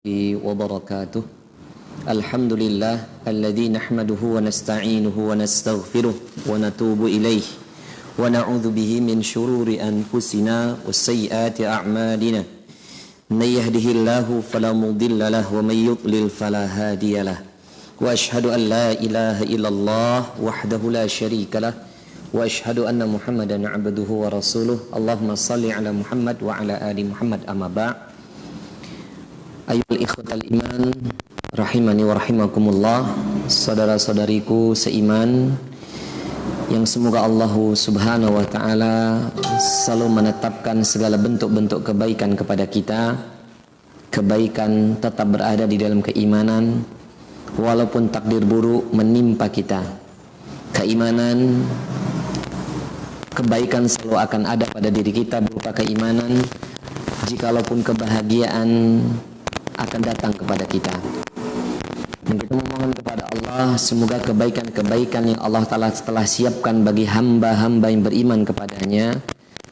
وبركاته الحمد لله الذي نحمده ونستعينه ونستغفره ونتوب إليه ونعوذ به من شرور أنفسنا وسيئات أعمالنا من يهده الله فلا مضل له ومن يضلل فلا هادي له وأشهد أن لا إله إلا الله وحده لا شريك له وأشهد أن محمدا عبده ورسوله اللهم صل على محمد وعلى آل محمد أما بعد Ayyuhal ikhwatal iman rahimani wa rahimakumullah, saudara-saudariku seiman yang semoga Allah Subhanahu wa taala selalu menetapkan segala bentuk-bentuk kebaikan kepada kita. Kebaikan tetap berada di dalam keimanan walaupun takdir buruk menimpa kita. Keimanan, kebaikan selalu akan ada pada diri kita berupa keimanan. Jikalaupun kebahagiaan akan datang kepada kita, dan kita memohon kepada Allah semoga kebaikan-kebaikan yang Allah Ta'ala telah siapkan bagi hamba-hamba yang beriman kepadanya,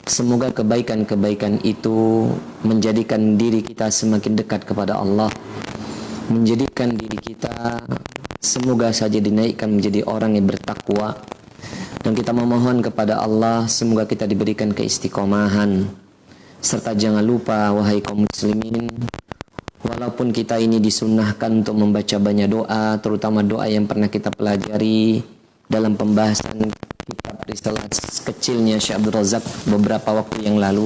semoga kebaikan-kebaikan itu menjadikan diri kita semakin dekat kepada Allah, menjadikan diri kita semoga saja dinaikkan menjadi orang yang bertakwa. Dan kita memohon kepada Allah semoga kita diberikan keistiqomahan, serta jangan lupa wahai kaum muslimin, walaupun kita ini disunnahkan untuk membaca banyak doa, terutama doa yang pernah kita pelajari dalam pembahasan kitab risalah kecilnya Syekh Abdul Razak beberapa waktu yang lalu,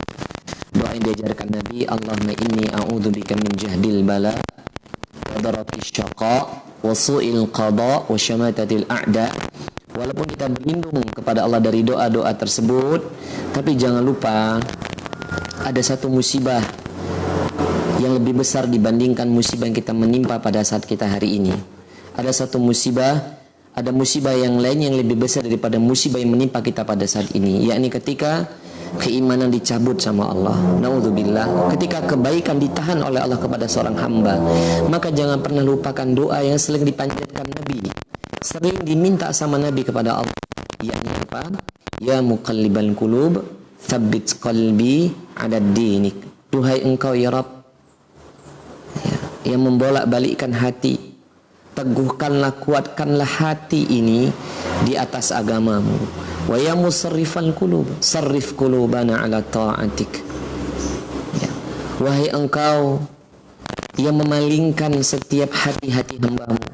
doa yang diajarkan Nabi, Allahumma inni a'udzubika min jahdil bala wa darakish syaqa wa su'il qada wa syamatatil a'da. Walaupun kita berlindung kepada Allah dari doa-doa tersebut, tapi jangan lupa ada satu musibah yang lebih besar dibandingkan musibah yang kita menimpa pada saat kita hari ini. Ada satu musibah, ada musibah yang lain yang lebih besar daripada musibah yang menimpa kita pada saat ini, yakni ketika keimanan dicabut sama Allah. Naudzubillah. Ketika kebaikan ditahan oleh Allah kepada seorang hamba, maka jangan pernah lupakan doa yang sering dipanjatkan Nabi, sering diminta sama Nabi kepada Allah, yakni apa? Ya muqallibal qulub, tsabbit qalbi 'ala dinik. Duhai engkau ya Rabb yang membolak-balikkan hati, teguhkanlah, kuatkanlah hati ini di atas agamamu. Wa ya musarrifal qulub, sarrif qulubana ala ta'atik. Ya. Wahai engkau yang memalingkan setiap hati-hati hambamu,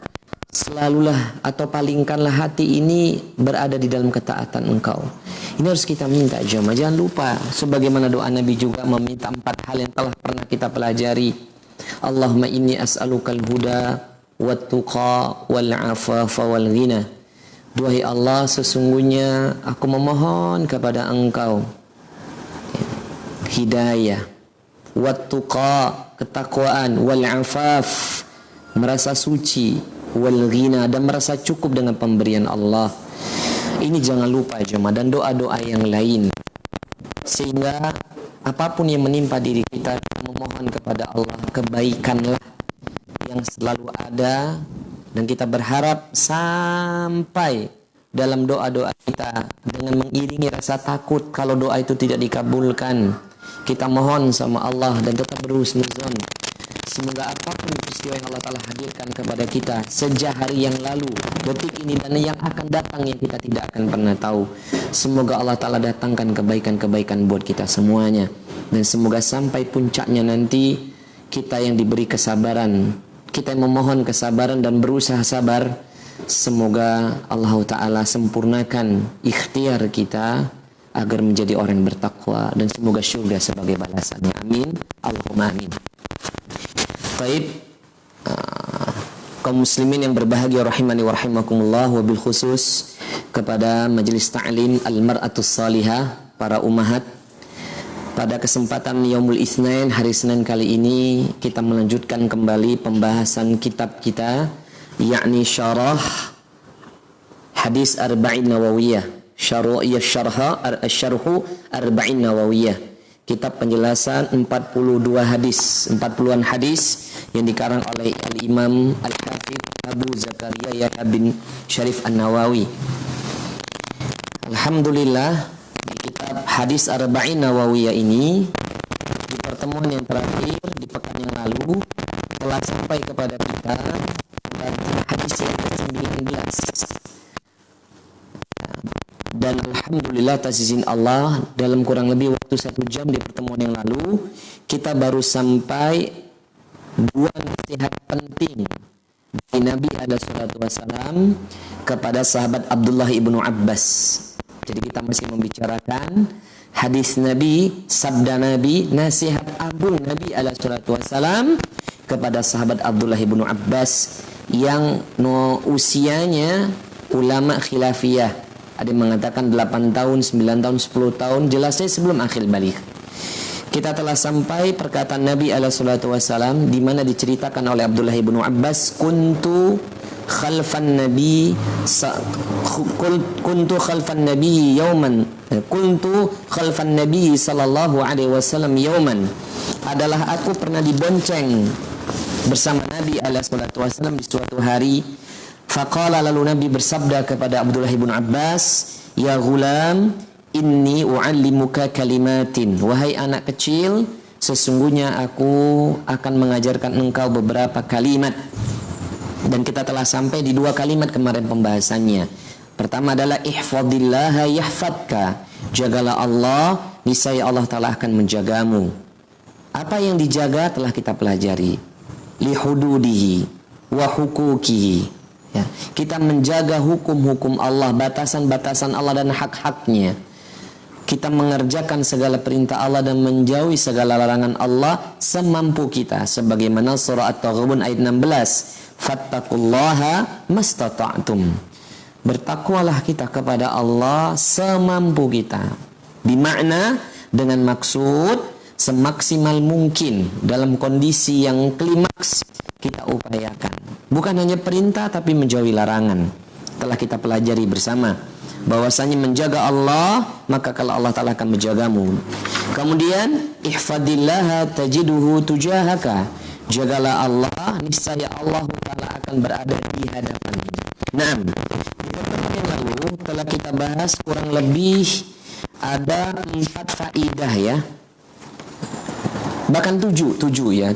selalulah atau palingkanlah hati ini berada di dalam ketaatan engkau. Ini harus kita minta jemaah. Jangan lupa sebagaimana doa Nabi juga meminta 4 hal yang telah pernah kita pelajari. Allahumma inni as'alukal huda wat tuqa wal afafa wal ghina. Duhai Allah, sesungguhnya aku memohon kepada engkau hidayah, wat tuqa ketakwaan, wal afaf merasa suci, wal ghina dan merasa cukup dengan pemberian Allah. Ini jangan lupa jemaah, dan doa-doa yang lain, sehingga apapun yang menimpa diri kita, kita memohon kepada Allah kebaikanlah yang selalu ada, dan kita berharap sampai dalam doa-doa kita dengan mengiringi rasa takut kalau doa itu tidak dikabulkan. Kita mohon sama Allah dan tetap berhusnuzon. Semoga apapun peristiwa yang Allah Ta'ala hadirkan kepada kita sejak hari yang lalu, detik ini dan yang akan datang yang kita tidak akan pernah tahu, semoga Allah Ta'ala datangkan kebaikan-kebaikan buat kita semuanya. Dan semoga sampai puncaknya nanti kita yang diberi kesabaran, kita yang memohon kesabaran dan berusaha sabar, semoga Allah Ta'ala sempurnakan ikhtiar kita agar menjadi orang yang bertakwa, dan semoga syurga sebagai balasannya. Amin. Allahumma amin. Baik, kaum muslimin yang berbahagia rahimani wa rahimakumullah, wabil khusus kepada majelis ta'lim Al-Mar'atus Salihah, para ummahat. Pada kesempatan Yaumul Itsnain, hari Senin kali ini, kita melanjutkan kembali pembahasan kitab kita, yakni syarah hadis Arba'in Nawawiyah, syarhu Arba'in Nawawiyah, kitab penjelasan 42 hadis, 40-an hadis yang dikarang oleh Al-Imam Al-Hafidh Abu Zakaria Yahya bin Syarif An-Nawawi. Alhamdulillah, di kitab hadis Arba'in Nawawiyah ini, di pertemuan yang terakhir di pekan yang lalu, telah telah sampai kepada kita hadis yang ke-19. Dan alhamdulillah atas izin Allah, dalam kurang lebih waktu 1 jam di pertemuan yang lalu kita baru sampai 2 nasihat penting dari Nabi SAW kepada sahabat Abdullah ibnu Abbas. Jadi kita masih membicarakan hadis Nabi, sabda Nabi, nasihat agung Nabi SAW kepada sahabat Abdullah ibnu Abbas yang usianya ulama khilafiyah. Ada yang mengatakan 8 tahun, 9 tahun, 10 tahun, jelasnya sebelum akhir balik. Kita telah sampai perkataan Nabi SAW di mana diceritakan oleh Abdullah ibnu Abbas, kuntu khalfan nabi sallallahu alaihi wasallam yauman, adalah aku pernah dibonceng bersama Nabi SAW di suatu hari. Faqala, lalu Nabi bersabda kepada Abdullah ibn Abbas, ya ghulam, inni u'allimuka kalimatin. Wahai anak kecil, sesungguhnya aku akan mengajarkan engkau beberapa kalimat. Dan kita telah sampai di 2 kalimat kemarin pembahasannya. Pertama adalah ihfadillaha yahfadka. Jagalah Allah, niscaya Allah Ta'ala akan menjagamu. Apa yang dijaga telah kita pelajari. Lihududihi wa hukukihi. Ya, kita menjaga hukum-hukum Allah, batasan-batasan Allah dan hak-haknya. Kita mengerjakan segala perintah Allah dan menjauhi segala larangan Allah semampu kita. Sebagaimana surah At-Taghabun ayat 16. Fattaqullaha mastata'tum. Bertakwalah kita kepada Allah semampu kita. Bimakna dengan maksud semaksimal mungkin dalam kondisi yang klimaks kita upayakan. Bukan hanya perintah tapi menjauhi larangan. Telah kita pelajari bersama bahwasanya menjaga Allah, maka kalau Allah Ta'ala akan menjagamu. Kemudian ihfadillaha tajiduhu tujahaka. Jagalah Allah, niscaya Allah Ta'ala akan berada di hadapanmu. Nah, di pertemuan yang lalu telah kita bahas kurang lebih ada 4 faidah ya. Bahkan 7 ya.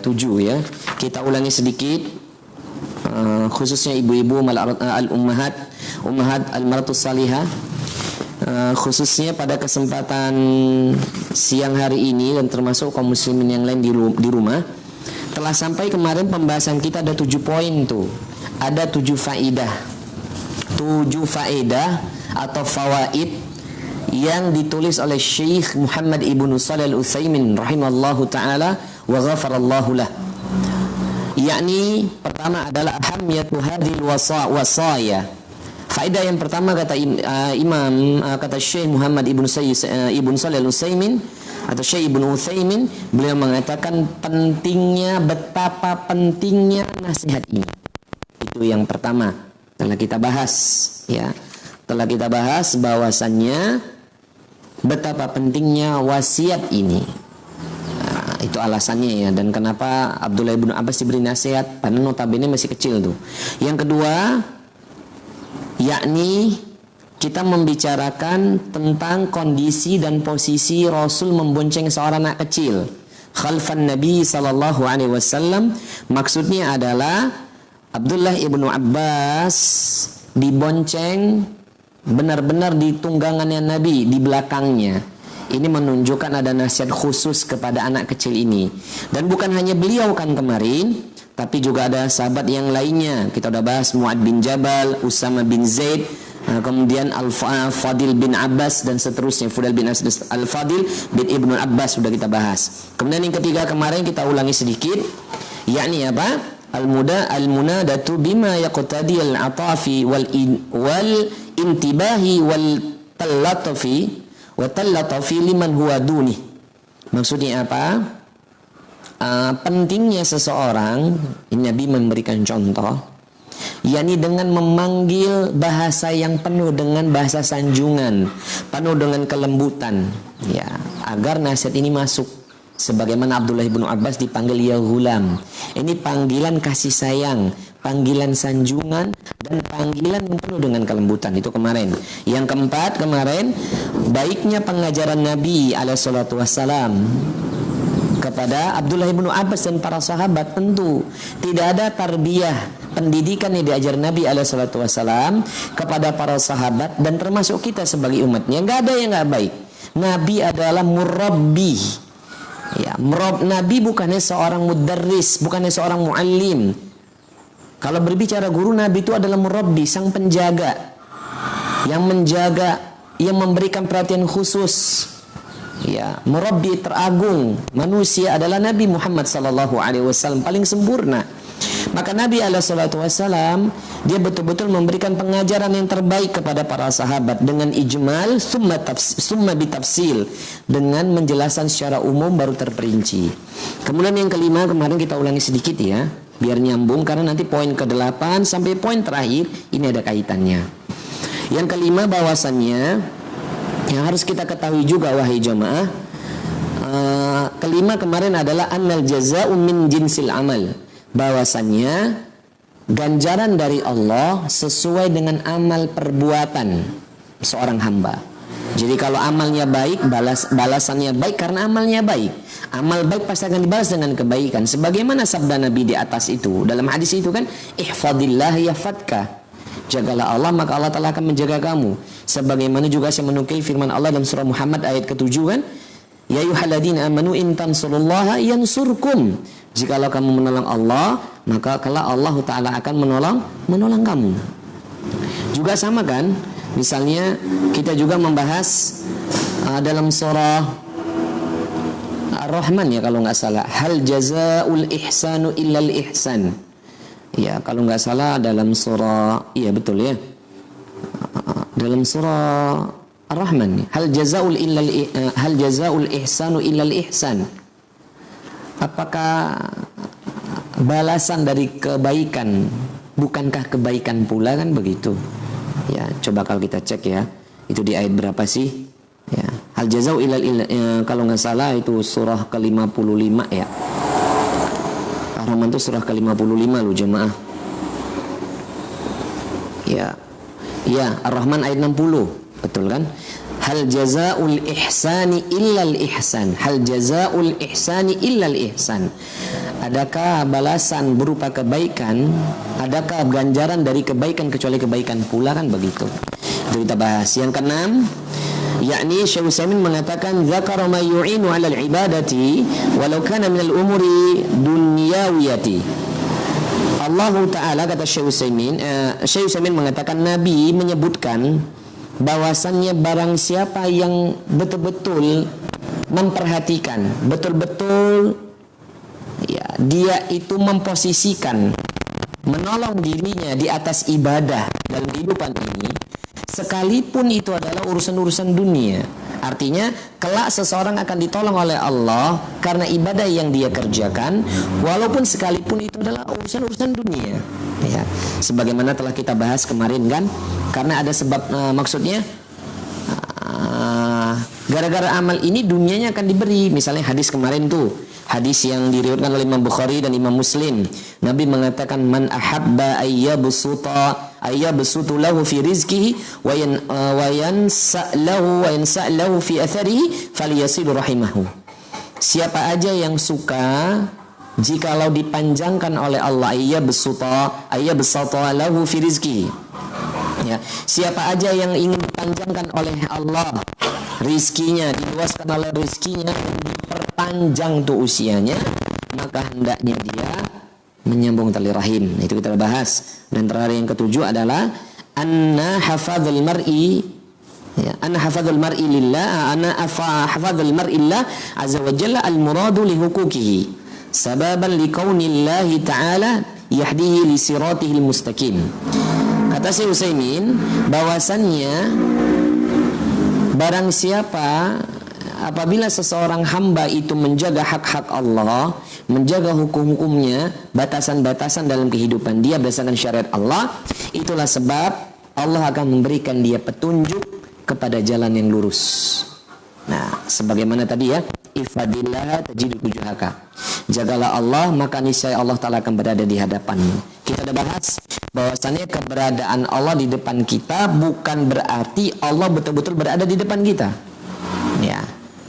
Kita ulangi sedikit, khususnya ibu-ibu al-ummahat al-maratus salihah, khususnya pada kesempatan siang hari ini dan termasuk kaum muslimin yang lain di rumah. Telah sampai kemarin pembahasan kita ada 7 poin tuh. Ada 7 faedah. 7 faedah atau fawaid yang ditulis oleh Syekh Muhammad ibnu Shalih al-Utsaimin rahimallahu taala wa ghafarallahu lah. Yakni pertama adalah ahamiyatu hadhil wasaya. Faedah yang pertama kata kata Syekh Muhammad ibnu Shalih al-Utsaimin atau Syekh ibnu Utsaimin, beliau mengatakan betapa pentingnya nasihat ini. Itu yang pertama. Telah kita bahas ya. Telah kita bahas bahwasannya betapa pentingnya wasiat ini. Nah, itu alasannya ya. Dan kenapa Abdullah ibn Abbas diberi nasihat, padahal notabene masih kecil tuh. Yang kedua, yakni kita membicarakan tentang kondisi dan posisi Rasul membonceng seorang anak kecil khalfan Nabi sallallahu alaihi wasallam. Maksudnya adalah Abdullah ibnu Abbas dibonceng benar-benar di tunggangannya Nabi, di belakangnya. Ini menunjukkan ada nasihat khusus kepada anak kecil ini. Dan bukan hanya beliau kan kemarin, tapi juga ada sahabat yang lainnya. Kita udah bahas Mu'ad bin Jabal, Usama bin Zaid, kemudian Al-Fadil bin Abbas dan seterusnya. Fudal bin Al-Fadil bin Ibnu Abbas sudah kita bahas. Kemudian yang ketiga kemarin kita ulangi sedikit, yakni apa? Al-munadatu bima yaqtadi al-atafi wal intibahi wal tallatafi liman huwa duni. Maksudnya apa? Pentingnya seseorang, Nabi memberikan contoh, yakni dengan memanggil bahasa yang penuh dengan bahasa sanjungan, penuh dengan kelembutan, ya, agar nasihat ini masuk. Sebagaimana Abdullah ibnu Abbas dipanggil ya ghulam. Ini panggilan kasih sayang, panggilan sanjungan, dan panggilan yang penuh dengan kelembutan. Itu kemarin. Yang keempat kemarin, baiknya pengajaran Nabi alaihissalatu wassalam kepada Abdullah bin Abbas dan para sahabat, tentu tidak ada tarbiyah, pendidikan yang diajar Nabi SAW kepada para sahabat dan termasuk kita sebagai umatnya. Nggak ada yang nggak baik. Nabi adalah murabbi. Ya, Nabi bukannya seorang mudarris, bukannya seorang muallim. Kalau berbicara guru, Nabi itu adalah murabbi, sang penjaga, yang menjaga, yang memberikan perhatian khusus. Ya, murabbi teragung manusia adalah Nabi Muhammad SAW, paling sempurna. Maka Nabi SAW dia betul-betul memberikan pengajaran yang terbaik kepada para sahabat dengan ijmal, summa bitafsil, dengan menjelaskan secara umum baru terperinci. Kemudian yang kelima, kemarin kita ulangi sedikit ya, biar nyambung, karena nanti poin ke-8 sampai poin terakhir ini ada kaitannya. Yang kelima, bahwasannya yang harus kita ketahui juga wahai jamaah, kelima kemarin adalah annal jaza'u min jinsil amal, bahwasannya ganjaran dari Allah sesuai dengan amal perbuatan seorang hamba. Jadi kalau amalnya baik, balasannya baik karena amalnya baik. Amal baik pasti akan dibalas dengan kebaikan. Sebagaimana sabda Nabi di atas itu, dalam hadis itu kan, ihfadillah yafadka, jagalah Allah maka Allah telah akan menjaga kamu. Sebagaimana juga saya menukil firman Allah dalam surah Muhammad ayat ke-7 kan, ya ayyuhalladzina amanu in tansurullaha yansurkum, jikalau kamu menolong Allah maka kelak Allah Ta'ala akan menolong kamu. Juga sama kan, misalnya kita juga membahas dalam surah Ar-Rahman ya kalau nggak salah, hal jazaul ihsanu illal ihsan. Ya kalau nggak salah dalam surah, iya betul ya, dalam surah Ar-Rahman, hal jazaul ihsanu illal ihsan. Apakah balasan dari kebaikan bukankah kebaikan pula, kan begitu ya. Coba kalau kita cek ya, itu di ayat berapa sih ya, hal jazau illal kalau nggak salah itu surah ke-55 ya. Ar-Rahman itu surah ke-55 loh jemaah ya. Ya, Ar-Rahman ayat 60, betul kan? Hal jazaul ihsani illal ihsan, hal jazaul ihsani illal ihsan. Adakah balasan berupa kebaikan, adakah ganjaran dari kebaikan kecuali kebaikan pula, kan begitu. Itu kita bahas. Yang keenam, yakni Syekh Utsaimin mengatakan zakara ma yu'inu 'ala al-ibadati walau kana min al-umuri dunyawiyati. Allah Ta'ala, kata Syekh Utsaimin mengatakan, Nabi menyebutkan bahwasannya barang siapa yang betul-betul memperhatikan, betul-betul ya, dia itu memposisikan, menolong dirinya di atas ibadah dalam kehidupan ini, sekalipun itu adalah urusan-urusan dunia. Artinya kelak seseorang akan ditolong oleh Allah karena ibadah yang dia kerjakan, walaupun sekalipun itu adalah urusan-urusan dunia ya. Sebagaimana telah kita bahas kemarin kan, karena ada sebab, maksudnya gara-gara amal ini dunianya akan diberi. Misalnya hadis kemarin tuh, hadis yang diriwayatkan oleh Imam Bukhari dan Imam Muslim, Nabi mengatakan, man ahabba ayyabsutu lahu fi rizqihi wa yansa'lahu fi atharihi falyasil rahimahu. Siapa aja yang suka jikalau dipanjangkan oleh Allah, ayyabsuta lahu fi rizqihi ya, siapa aja yang ingin dipanjangkan oleh Allah rizkinya, diluaskan oleh rizkinya, diperpanjang tuh usianya, maka hendaknya dia menyambung tali rahim. Itu kita bahas. Dan terakhir yang ketujuh adalah anna hafadzul mar'i ya, anna hafadzul mar'i lillah, anna hafadzul mar'i lillah azza wa jalla al muradu li huquqihi sababan li kaunillahi ta'ala yahdihi li siratihil mustaqim. Kata Syekh Utsaimin bahwasannya barang siapa apabila seseorang hamba itu menjaga hak-hak Allah, menjaga hukum-hukumnya, batasan-batasan dalam kehidupan dia berdasarkan syariat Allah, itulah sebab Allah akan memberikan dia petunjuk kepada jalan yang lurus. Nah, sebagaimana tadi ya, ifadillah tajidu wujuhaka, jagalah Allah maka niscaya Allah Ta'ala akan berada di hadapanmu. Kita sudah bahas bahwasannya keberadaan Allah di depan kita bukan berarti Allah betul-betul berada di depan kita ya.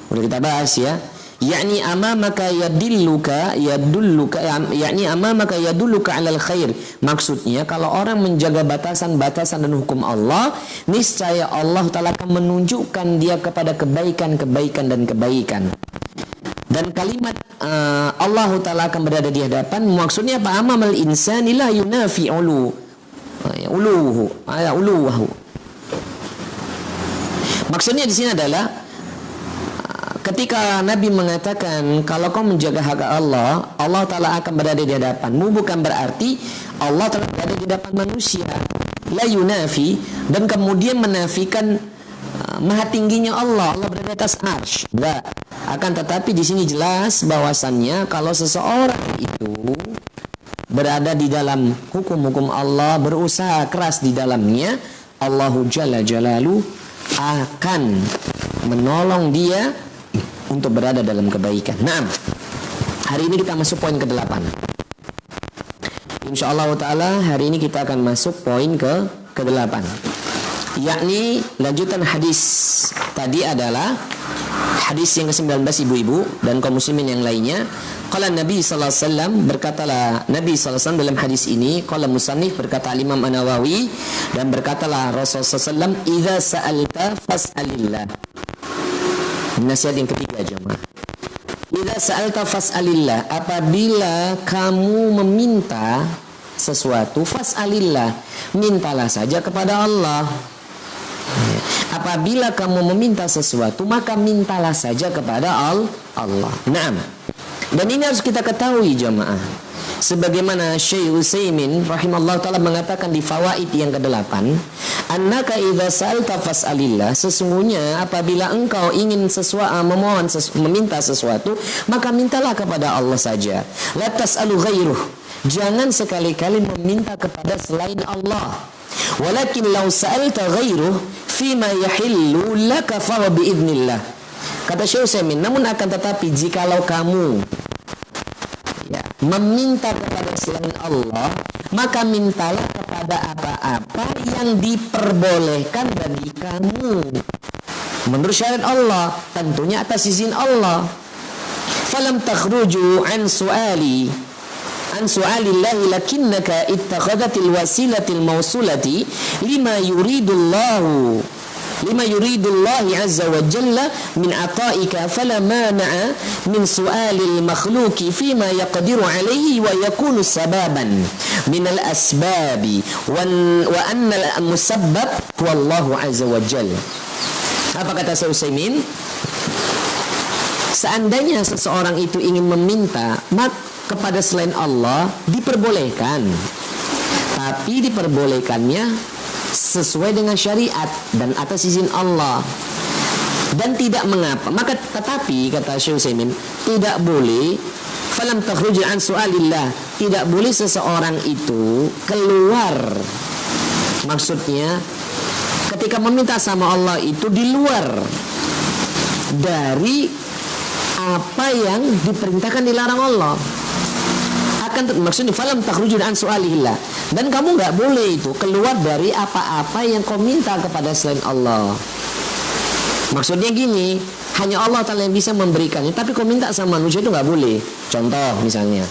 Udah kita bahas ya, yakni amamaka yadulluka yakni amamaka yadulluka 'alal khair. Maksudnya kalau orang menjaga batasan-batasan dan hukum Allah, niscaya Allah Ta'ala akan menunjukkan dia kepada kebaikan-kebaikan dan kebaikan. Dan kalimat Allah Ta'ala akan berada di hadapan, maksudnya apa? Amamal insani la yunafi uluhu. Maksudnya di sini adalah ketika Nabi mengatakan kalau kau menjaga hak Allah, Allah Ta'ala akan berada di hadapanmu, bukan berarti Allah Ta'ala berada di hadapan manusia. La yunafi, dan kemudian menafikan maha tingginya Allah berada di atas arsy. Enggak. Akan tetapi di sini jelas bahwasannya kalau seseorang itu berada di dalam hukum-hukum Allah, berusaha keras di dalamnya, Allahu Jalla Jalalu akan menolong dia untuk berada dalam kebaikan. Nah, hari ini kita masuk poin ke-8. InsyaAllah ta'ala hari ini kita akan masuk poin ke-8, yakni lanjutan hadis tadi adalah hadis yang ke-19 ibu-ibu dan kaum muslimin yang lainnya. Qala Nabi sallallahu alaihi wasallam, berkatalah Nabi sallallahu alaihi wasallam dalam hadis ini, qala musannif, berkata Imam An-Nawawi, dan berkatalah Rasulullah sallallahu alaihi wasallam, idza sa'alta fas'alillah. Nasihat yang ketiga jemaah. Idza sa'alta fas'alillah, apabila kamu meminta sesuatu, fas'alillah, mintalah saja kepada Allah. Apabila kamu meminta sesuatu, maka mintalah saja kepada Allah. Naam. Dan ini harus kita ketahui jemaah, sebagaimana Syekh Utsaimin rahimallahu taala mengatakan di fawaid yang ke-8, annaka idza sa'alta fas'alillah, sesungguhnya apabila engkau ingin meminta sesuatu, maka mintalah kepada Allah saja. La tas'alu ghairuh, jangan sekali-kali meminta kepada selain Allah. Walakin law sa'alta ghairuh fima yahillu laka fa biidznillah. Kata Syekh Utsaimin, namun akan tetapi jikalau kamu meminta kepada selain Allah, maka mintalah kepada apa-apa yang diperbolehkan bagi kamu menurut syariat Allah, tentunya atas izin Allah. Falam takhruju an su'alillahi lakinnaka ittakhadhatil wasilatil mawsulati lima yuridullahi azza wa jalla min ata'ika fala mana'a min su'alil makhluki fima yaqdiru alaihi wa yakunu sababan min al-asbabi wa anna al-musabbab huwa Allahu azza wa jalla. Apa kata Syekh Utsaimin? Seandainya seseorang itu ingin meminta kepada selain Allah, diperbolehkan, tapi diperbolehkannya sesuai dengan syariat dan atas izin Allah, dan tidak mengapa. Maka tetapi kata Syekh Utsaimin, tidak boleh falam takhruj an su'alillah, tidak boleh seseorang itu keluar, maksudnya ketika meminta sama Allah itu di luar dari apa yang diperintahkan, dilarang Allah. Maksudnya falam takhruju an su'alillah, dan kamu nggak boleh itu keluar dari apa-apa yang kau minta kepada selain Allah. Maksudnya gini, hanya Allah Ta'ala yang bisa memberikannya, tapi kau minta sama manusia itu nggak boleh. Contoh misalnya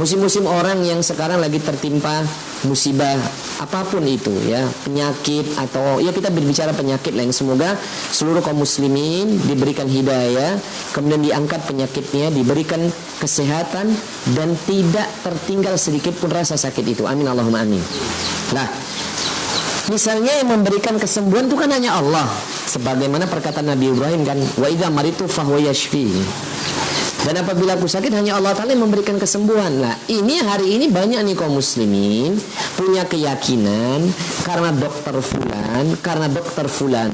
musim-musim orang yang sekarang lagi tertimpa musibah apapun itu ya, penyakit atau ya kita berbicara penyakit lah, yang semoga seluruh kaum muslimin diberikan hidayah, kemudian diangkat penyakitnya, diberikan kesehatan dan tidak tertinggal sedikit pun rasa sakit itu. Amin Allahumma amin. Nah, misalnya yang memberikan kesembuhan itu kan hanya Allah, sebagaimana perkataan Nabi Ibrahim kan, wa idza maritu fahuwa yashfi. Dan apabila aku sakit, hanya Allah Ta'ala yang memberikan kesembuhan. Nah, ini hari ini banyak nih kaum muslimin punya keyakinan karena dokter fulan, karena dokter fulan,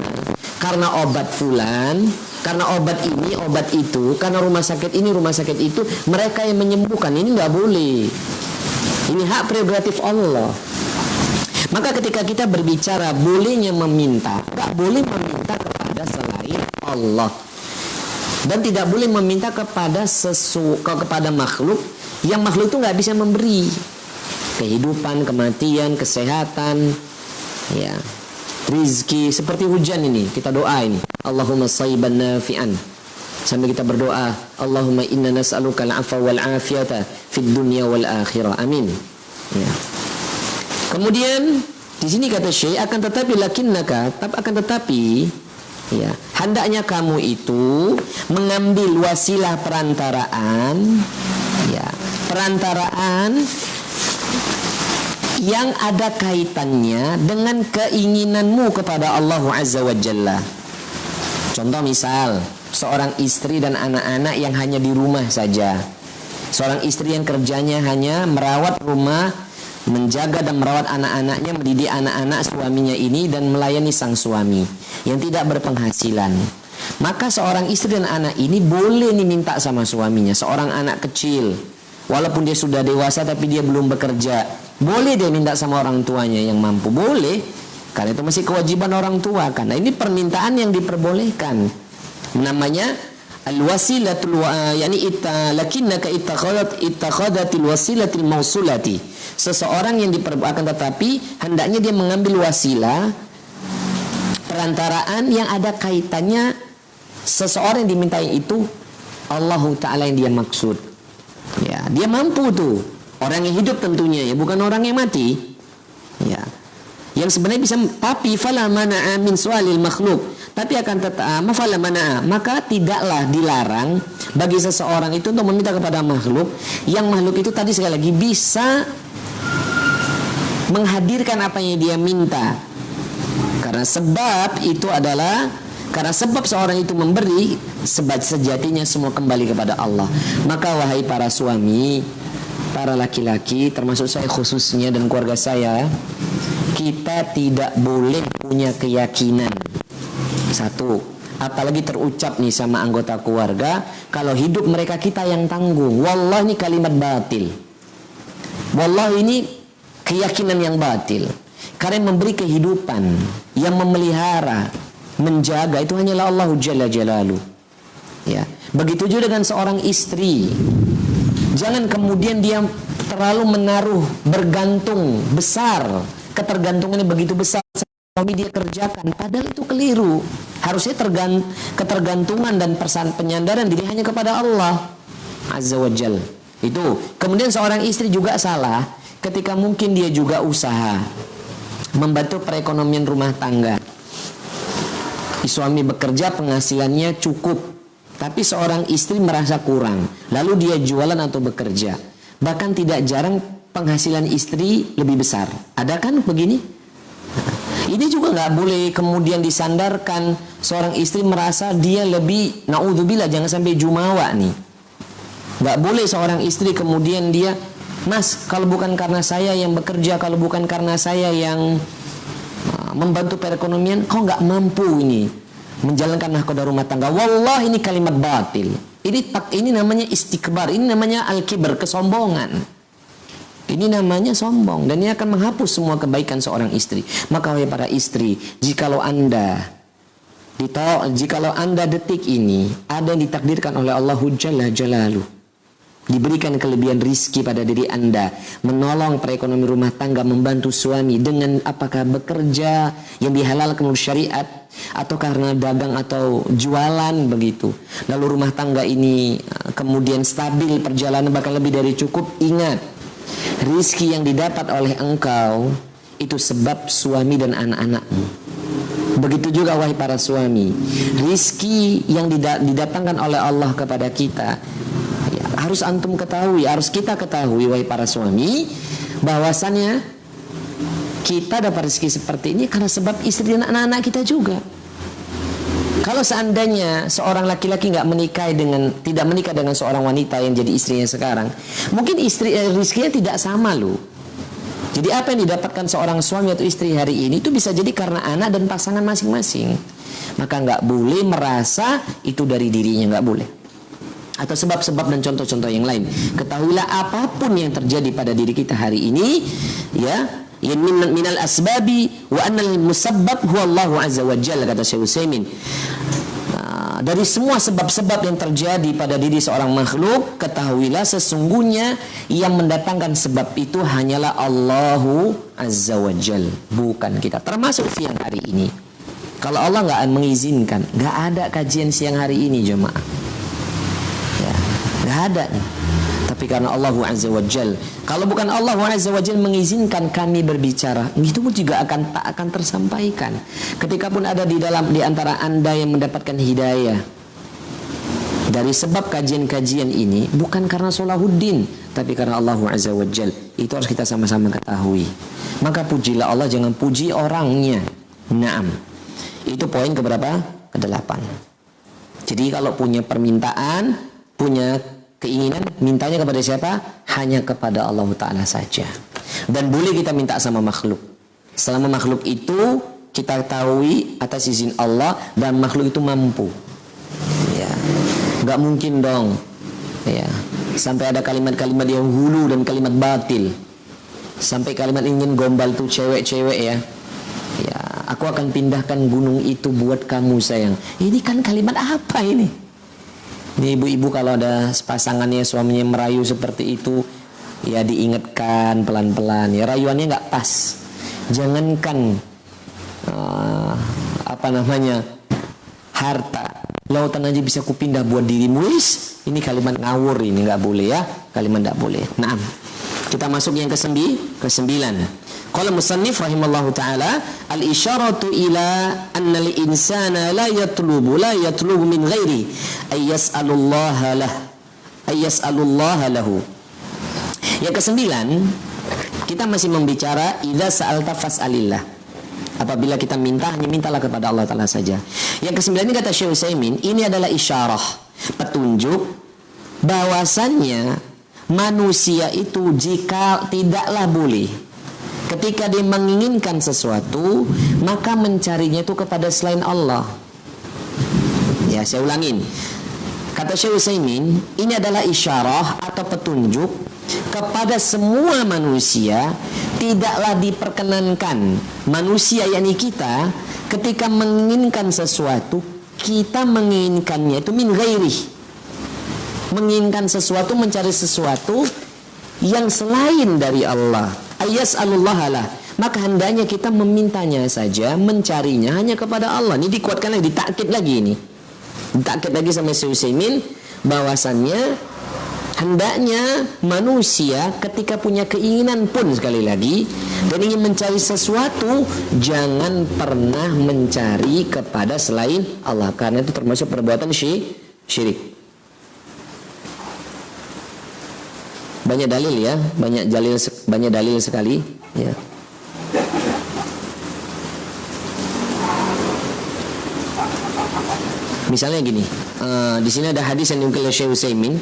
karena obat fulan, karena obat ini, obat itu, karena rumah sakit ini, rumah sakit itu, mereka yang menyembuhkan. Ini nggak boleh. Ini hak prerogatif Allah. Maka ketika kita berbicara bolehnya meminta, nggak boleh meminta kepada selain Allah. Dan tidak boleh meminta kepada kepada makhluk yang makhluk itu nggak bisa memberi kehidupan, kematian, kesehatan, ya, rizki. Seperti hujan ini, kita doa ini, Allahumma shayban nafi'an. Sambil kita berdoa, Allahumma inna nas'aluka al-'afwa wal 'afiyata fid dunya wal akhirah. Amin. Ya. Kemudian di sini kata Syekh, akan tetapi ya, hendaknya kamu itu mengambil wasilah perantaraan, ya, perantaraan yang ada kaitannya dengan keinginanmu kepada Allah Azza wa Jalla. Contoh misal, seorang istri dan anak-anak yang hanya di rumah saja. Seorang istri yang kerjanya hanya merawat rumah, menjaga dan merawat anak-anaknya, mendidik anak-anak suaminya ini dan melayani sang suami yang tidak berpenghasilan. Maka seorang istri dan anak ini boleh nih minta sama suaminya. Seorang anak kecil, walaupun dia sudah dewasa tapi dia belum bekerja, boleh dia minta sama orang tuanya yang mampu, boleh. Karena itu masih kewajiban orang tua kan. Nah, ini permintaan yang diperbolehkan. Namanya al-wasilatul lakinnaka ittakhadatil wasilatil mausulati. Seseorang yang diperbolehkan, tetapi hendaknya dia mengambil wasilah perantaraan yang ada kaitannya seseorang yang dimintai itu Allah Ta'ala yang dia maksud. Ya, dia mampu tuh. Orang yang hidup tentunya ya, bukan orang yang mati. Ya. Yang sebenarnya bisa, tapi fala mana'a min su'alil makhluk. Tapi akan fala mana'a, maka tidaklah dilarang bagi seseorang itu untuk meminta kepada makhluk, yang makhluk itu tadi sekali lagi bisa menghadirkan apa yang dia minta. Karena sebab itu adalah, karena sebab seorang itu memberi, sebab sejatinya semua kembali kepada Allah. Maka wahai para suami, para laki-laki, termasuk saya khususnya dan keluarga saya, kita tidak boleh punya keyakinan, satu, apalagi terucap nih sama anggota keluarga, kalau hidup mereka kita yang tanggung. Wallah, ini kalimat batil. Wallah, ini keyakinan yang batil. Karena yang memberi kehidupan, yang memelihara, menjaga, itu hanyalah Allah Jalla Jalaluh. Ya. Begitu juga dengan seorang istri. Jangan kemudian dia terlalu menaruh, bergantung besar, ketergantungannya begitu besar suami dia kerjakan, padahal itu keliru. Harusnya ketergantungan dan penyandaran diri hanya kepada Allah Azza wa Jal. Itu. Kemudian seorang istri juga salah ketika mungkin dia juga usaha membantu perekonomian rumah tangga. Suami bekerja, penghasilannya cukup, tapi seorang istri merasa kurang, lalu dia jualan atau bekerja. Bahkan tidak jarang penghasilan istri lebih besar. Ada kan begini? Ini juga nggak boleh kemudian disandarkan seorang istri merasa dia lebih, naudzubillah, jangan sampai jumawa nih. Nggak boleh seorang istri kemudian dia, Mas, kalau bukan karena saya yang bekerja, kalau bukan karena saya yang membantu perekonomian, kau nggak mampu ini menjalankan nahkoda rumah tangga. Wallah, ini kalimat batil. Ini namanya istikbar, ini namanya al-kibr, kesombongan. Ini namanya sombong, dan ini akan menghapus semua kebaikan seorang istri. Maka wahai para istri, jikalau anda detik ini ada yang ditakdirkan oleh Allah Jalla Jalaluh, diberikan kelebihan rizki pada diri anda, menolong perekonomian rumah tangga, membantu suami dengan apakah bekerja yang dihalalkan menurut syariat, atau karena dagang atau jualan begitu, lalu rumah tangga ini kemudian stabil perjalanan bahkan lebih dari cukup, ingat, rizki yang didapat oleh engkau itu sebab suami dan anak-anakmu. Begitu juga wahai para suami, rizki yang didatangkan oleh Allah kepada kita, harus antum ketahui, harus kita ketahui wahai para suami, bahwasannya kita dapat rezeki seperti ini karena sebab istri dan anak-anak kita juga. Kalau seandainya seorang laki-laki tidak menikah dengan seorang wanita yang jadi istrinya sekarang, mungkin rezekinya tidak sama loh. Jadi apa yang didapatkan seorang suami atau istri hari ini itu bisa jadi karena anak dan pasangan masing-masing. Maka nggak boleh merasa itu dari dirinya, nggak boleh. Atau sebab-sebab dan contoh-contoh yang lain. Ketahuilah apapun yang terjadi pada diri kita hari ini, ya, minal asbabi wa annal musabbab huwa Allah Azza wa Jalla, kata Syekh Utsaimin. Dari semua sebab-sebab yang terjadi pada diri seorang makhluk, ketahuilah sesungguhnya yang mendatangkan sebab itu hanyalah Allah Azza wa Jalla, bukan kita. Termasuk siang hari ini. Kalau Allah nggak mengizinkan, nggak ada kajian siang hari ini jemaah. Nggak ada nih. Tapi karena Allah Azza wa Jal, kalau bukan Allah Azza wa Jal mengizinkan kami berbicara, itu pun juga tak akan tersampaikan. Ketika pun ada di antara Anda yang mendapatkan hidayah dari sebab kajian-kajian ini, bukan karena Salahuddin, tapi karena Allah Azza wa Jal. Itu harus kita sama-sama ketahui. Maka pujilah Allah, jangan puji orangnya. Naam. Itu poin keberapa? Ke-8. Jadi kalau punya permintaan, punya keinginan, mintanya kepada siapa? Hanya kepada Allah Ta'ala saja. Dan boleh kita minta sama makhluk, selama makhluk itu kita ketahui atas izin Allah dan makhluk itu mampu. Ya, nggak mungkin dong. Ya, sampai ada kalimat-kalimat yang hulu dan kalimat batil. Sampai kalimat ingin gombal tuh cewek-cewek ya. Ya, aku akan pindahkan gunung itu buat kamu sayang. Ini kan kalimat apa ini? Ini ibu-ibu kalau ada pasangannya, suaminya merayu seperti itu, ya diingatkan pelan-pelan. Ya rayuannya nggak pas. Jangankan harta, lautan aja bisa kupindah buat dirimu. Ini kalimat ngawur, ini nggak boleh ya. Kalimat nggak boleh. Naam. Kita masuk yang ke-9. Qala musannif rahimallahu taala, al-isyaratu ila anna al-insana la yatlubu min ghairi ay yas'alullaha lahu. Yang ke-9, kita masih membicara idza sa'alta fas'alillah. Apabila kita minta, hanya mintalah kepada Allah Ta'ala saja. Yang ke-9 ini kata Syekh Utsaimin, ini adalah isyarah, petunjuk bahwasannya manusia itu jika tidaklah boleh ketika dia menginginkan sesuatu, maka mencarinya itu kepada selain Allah. Ya, saya ulangin. Kata Syekh Utsaimin, ini adalah isyarah atau petunjuk kepada semua manusia, tidaklah diperkenankan manusia yakni kita ketika menginginkan sesuatu, kita menginginkannya itu min ghairi. Menginginkan sesuatu, mencari sesuatu yang selain dari Allah. Ayas'alullahalah, maka hendaknya kita memintanya saja, mencarinya hanya kepada Allah. Ini dikuatkan lagi, ditakkid lagi ini. Ditakkid lagi sama Syekh Utsaimin bahwasannya hendaknya manusia ketika punya keinginan pun sekali lagi dan ingin mencari sesuatu, jangan pernah mencari kepada selain Allah, karena itu termasuk perbuatan syirik. Banyak dalil ya, banyak dalil sekali ya. Misalnya gini, di sini ada hadis yang diungkil oleh Syekh Utsaimin,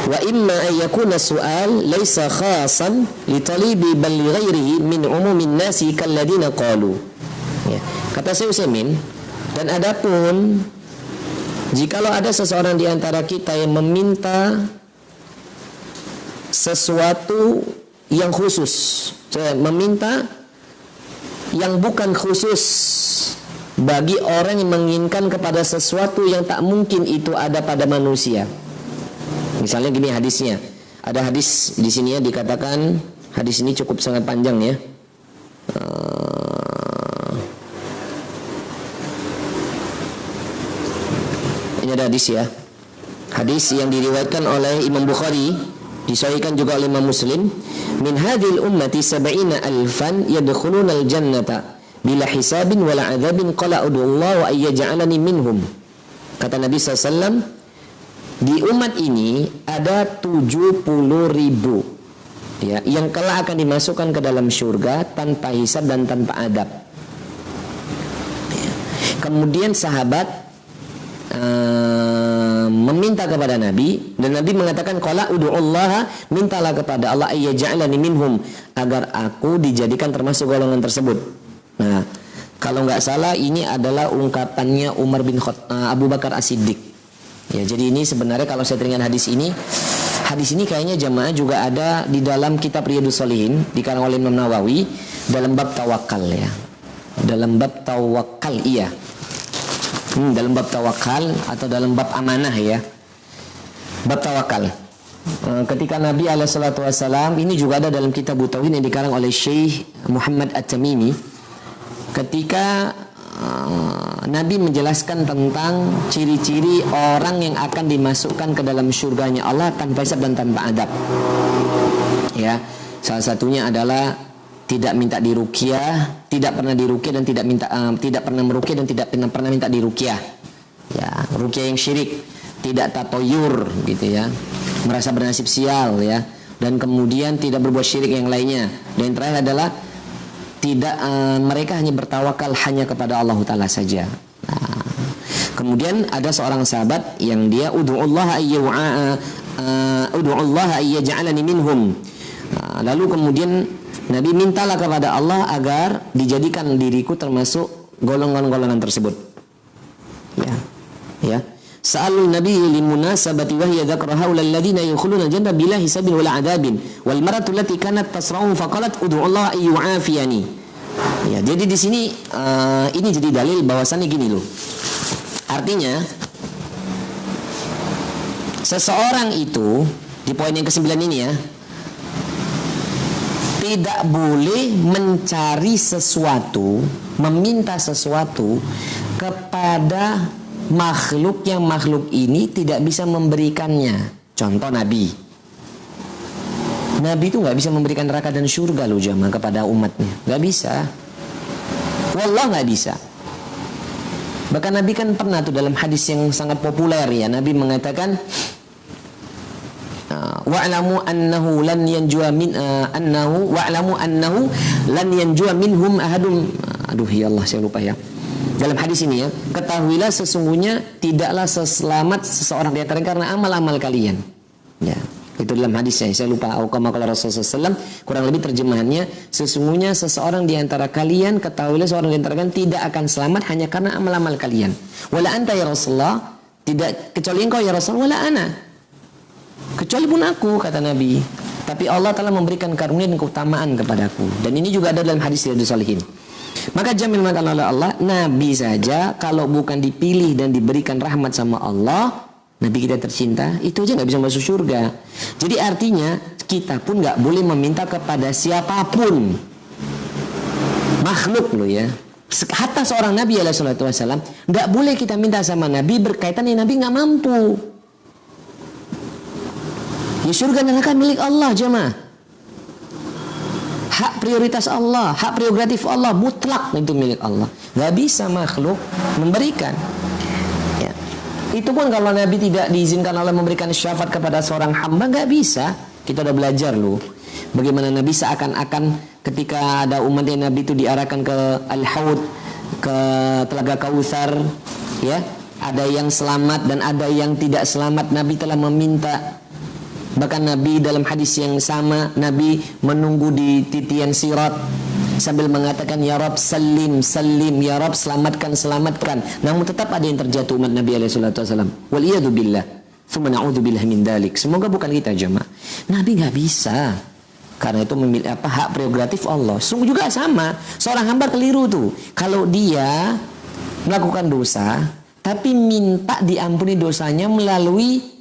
wa imma an yakuna su'al laisa khasan li talibi bal li ghairihi min umumin nasi kalladina qalu. Ya. Kata Syekh Utsaimin, dan adapun jikalau ada seseorang di antara kita yang meminta sesuatu yang khusus, meminta yang bukan khusus bagi orang yang menginginkan kepada sesuatu yang tak mungkin itu ada pada manusia. Misalnya gini hadisnya, ada hadis di sini ya, dikatakan hadis ini cukup sangat panjang ya. Ini ada hadis ya, hadis yang diriwayatkan oleh Imam Bukhari, disahihkan juga oleh Imam Muslim, min hadhil ummati 70 alfan yadkhuluna al-jannata bila hisabin wala adzabin qala ud'ullah wa ayyaj'alani minhum. Kata Nabi SAW, di umat ini ada 70.000 ya, yang kelak akan dimasukkan ke dalam surga tanpa hisab dan tanpa adab. Kemudian sahabat meminta kepada Nabi, dan Nabi mengatakan qala ud'ullaha, mintalah kepada Allah ayyaj'alani minhum, agar aku dijadikan termasuk golongan tersebut. Nah, kalau nggak salah ini adalah ungkapannya Umar bin Abu Bakar As-Siddiq. Ya, jadi ini sebenarnya kalau saya teringat hadis ini kayaknya jamaah juga ada di dalam kitab Riyadhus Shalihin dikarang oleh Imam Nawawi dalam bab tawakal ya. Dalam bab tawakal iya. Dalam bab tawakal atau dalam bab amanah ya. Bab tawakal. Ketika Nabi SAW, ini juga ada dalam kitab Tauhid yang dikarang oleh Syekh Muhammad At-Tamimi. Ketika Nabi menjelaskan tentang ciri-ciri orang yang akan dimasukkan ke dalam surganya Allah tanpa hisab dan tanpa adab. Ya, salah satunya adalah tidak minta diruqyah, tidak pernah diruqyah dan tidak pernah meruqyah dan tidak pernah minta diruqyah. Ya, ruqyah yang syirik, tidak tatoyur gitu ya, merasa bernasib sial ya, dan kemudian tidak berbuat syirik yang lainnya. Dan yang terakhir adalah tidak mereka hanya bertawakal hanya kepada Allah Ta'ala saja. Nah, kemudian ada seorang sahabat yang dia ud'ullaha ayyaj'alani minhum. Nah, lalu kemudian Nabi mintalah kepada Allah agar dijadikan diriku termasuk golongan-golongan tersebut. Ya. Sa'alul Nabi limunasabati wa hiya dzakara haula alladziina yadkhuluna jannata bila hisabin wala adabin wal maratu allati kanat tasra'u faqalat ud'u Allah ayyu'afiyani. Ya, jadi di sini ini jadi dalil bahwasannya gini loh. Artinya seseorang itu di poin yang ke-9 ini ya, tidak boleh mencari sesuatu, meminta sesuatu kepada makhluk yang makhluk ini tidak bisa memberikannya. Contoh Nabi itu nggak bisa memberikan neraka dan surga loh jamaah kepada umatnya, nggak bisa. Wallah nggak bisa. Bahkan Nabi kan pernah tuh dalam hadis yang sangat populer ya, Nabi mengatakan wa'lamu annahu lan yanjua min minhum ahadum. Aduh ya Allah, saya lupa ya. Dalam hadis ini ya, ketahuilah sesungguhnya tidaklah selamat seseorang di antara karena amal-amal kalian. Ya, itu dalam hadisnya. Saya lupa qala Rasulullah SAW, kurang lebih terjemahannya, sesungguhnya seseorang di antara kalian, ketahuilah seorang di antara kalian tidak akan selamat hanya karena amal-amal kalian. Wala anta ya Rasulullah, tidak kecuali engkau ya Rasulullah, wala ana. Kecuali pun aku, kata Nabi. Tapi Allah telah memberikan karunia dan keutamaan kepadaku. Dan ini juga ada dalam hadis Riyadhus Shalihin. Maka jamin makan oleh Allah, Nabi saja kalau bukan dipilih dan diberikan rahmat sama Allah, Nabi kita tercinta, itu aja nggak bisa masuk surga. Jadi artinya kita pun nggak boleh meminta kepada siapapun, makhluk loh ya. Hatta seorang Nabi SAW nggak boleh kita minta sama Nabi berkaitan yang Nabi nggak mampu. Ya, surga dan neraka milik Allah jemaah. Hak prioritas Allah, hak prerogatif Allah, mutlak itu milik Allah. Gak bisa makhluk memberikan. Ya. Itu pun kalau Nabi tidak diizinkan Allah memberikan syafaat kepada seorang hamba, gak bisa. Kita udah belajar loh. Bagaimana Nabi seakan-akan ketika ada umatnya Nabi itu diarahkan ke Al-Haud, ke Telaga Kautsar, ya, ada yang selamat dan ada yang tidak selamat. Nabi telah meminta. Bahkan Nabi dalam hadis yang sama, Nabi menunggu di titian sirat sambil mengatakan ya Rabb salim salim, ya Rabb selamatkan selamatkan. Namun tetap ada yang terjatuh umat Nabi alaihi wasallam. Wal iyadu billah. Tsumma na'udzubillah min dzalik. Semoga bukan kita jemaah. Nabi enggak bisa. Karena itu memilih hak prerogatif Allah. Sungguh juga sama. Seorang hamba keliru tuh. Kalau dia melakukan dosa tapi minta diampuni dosanya melalui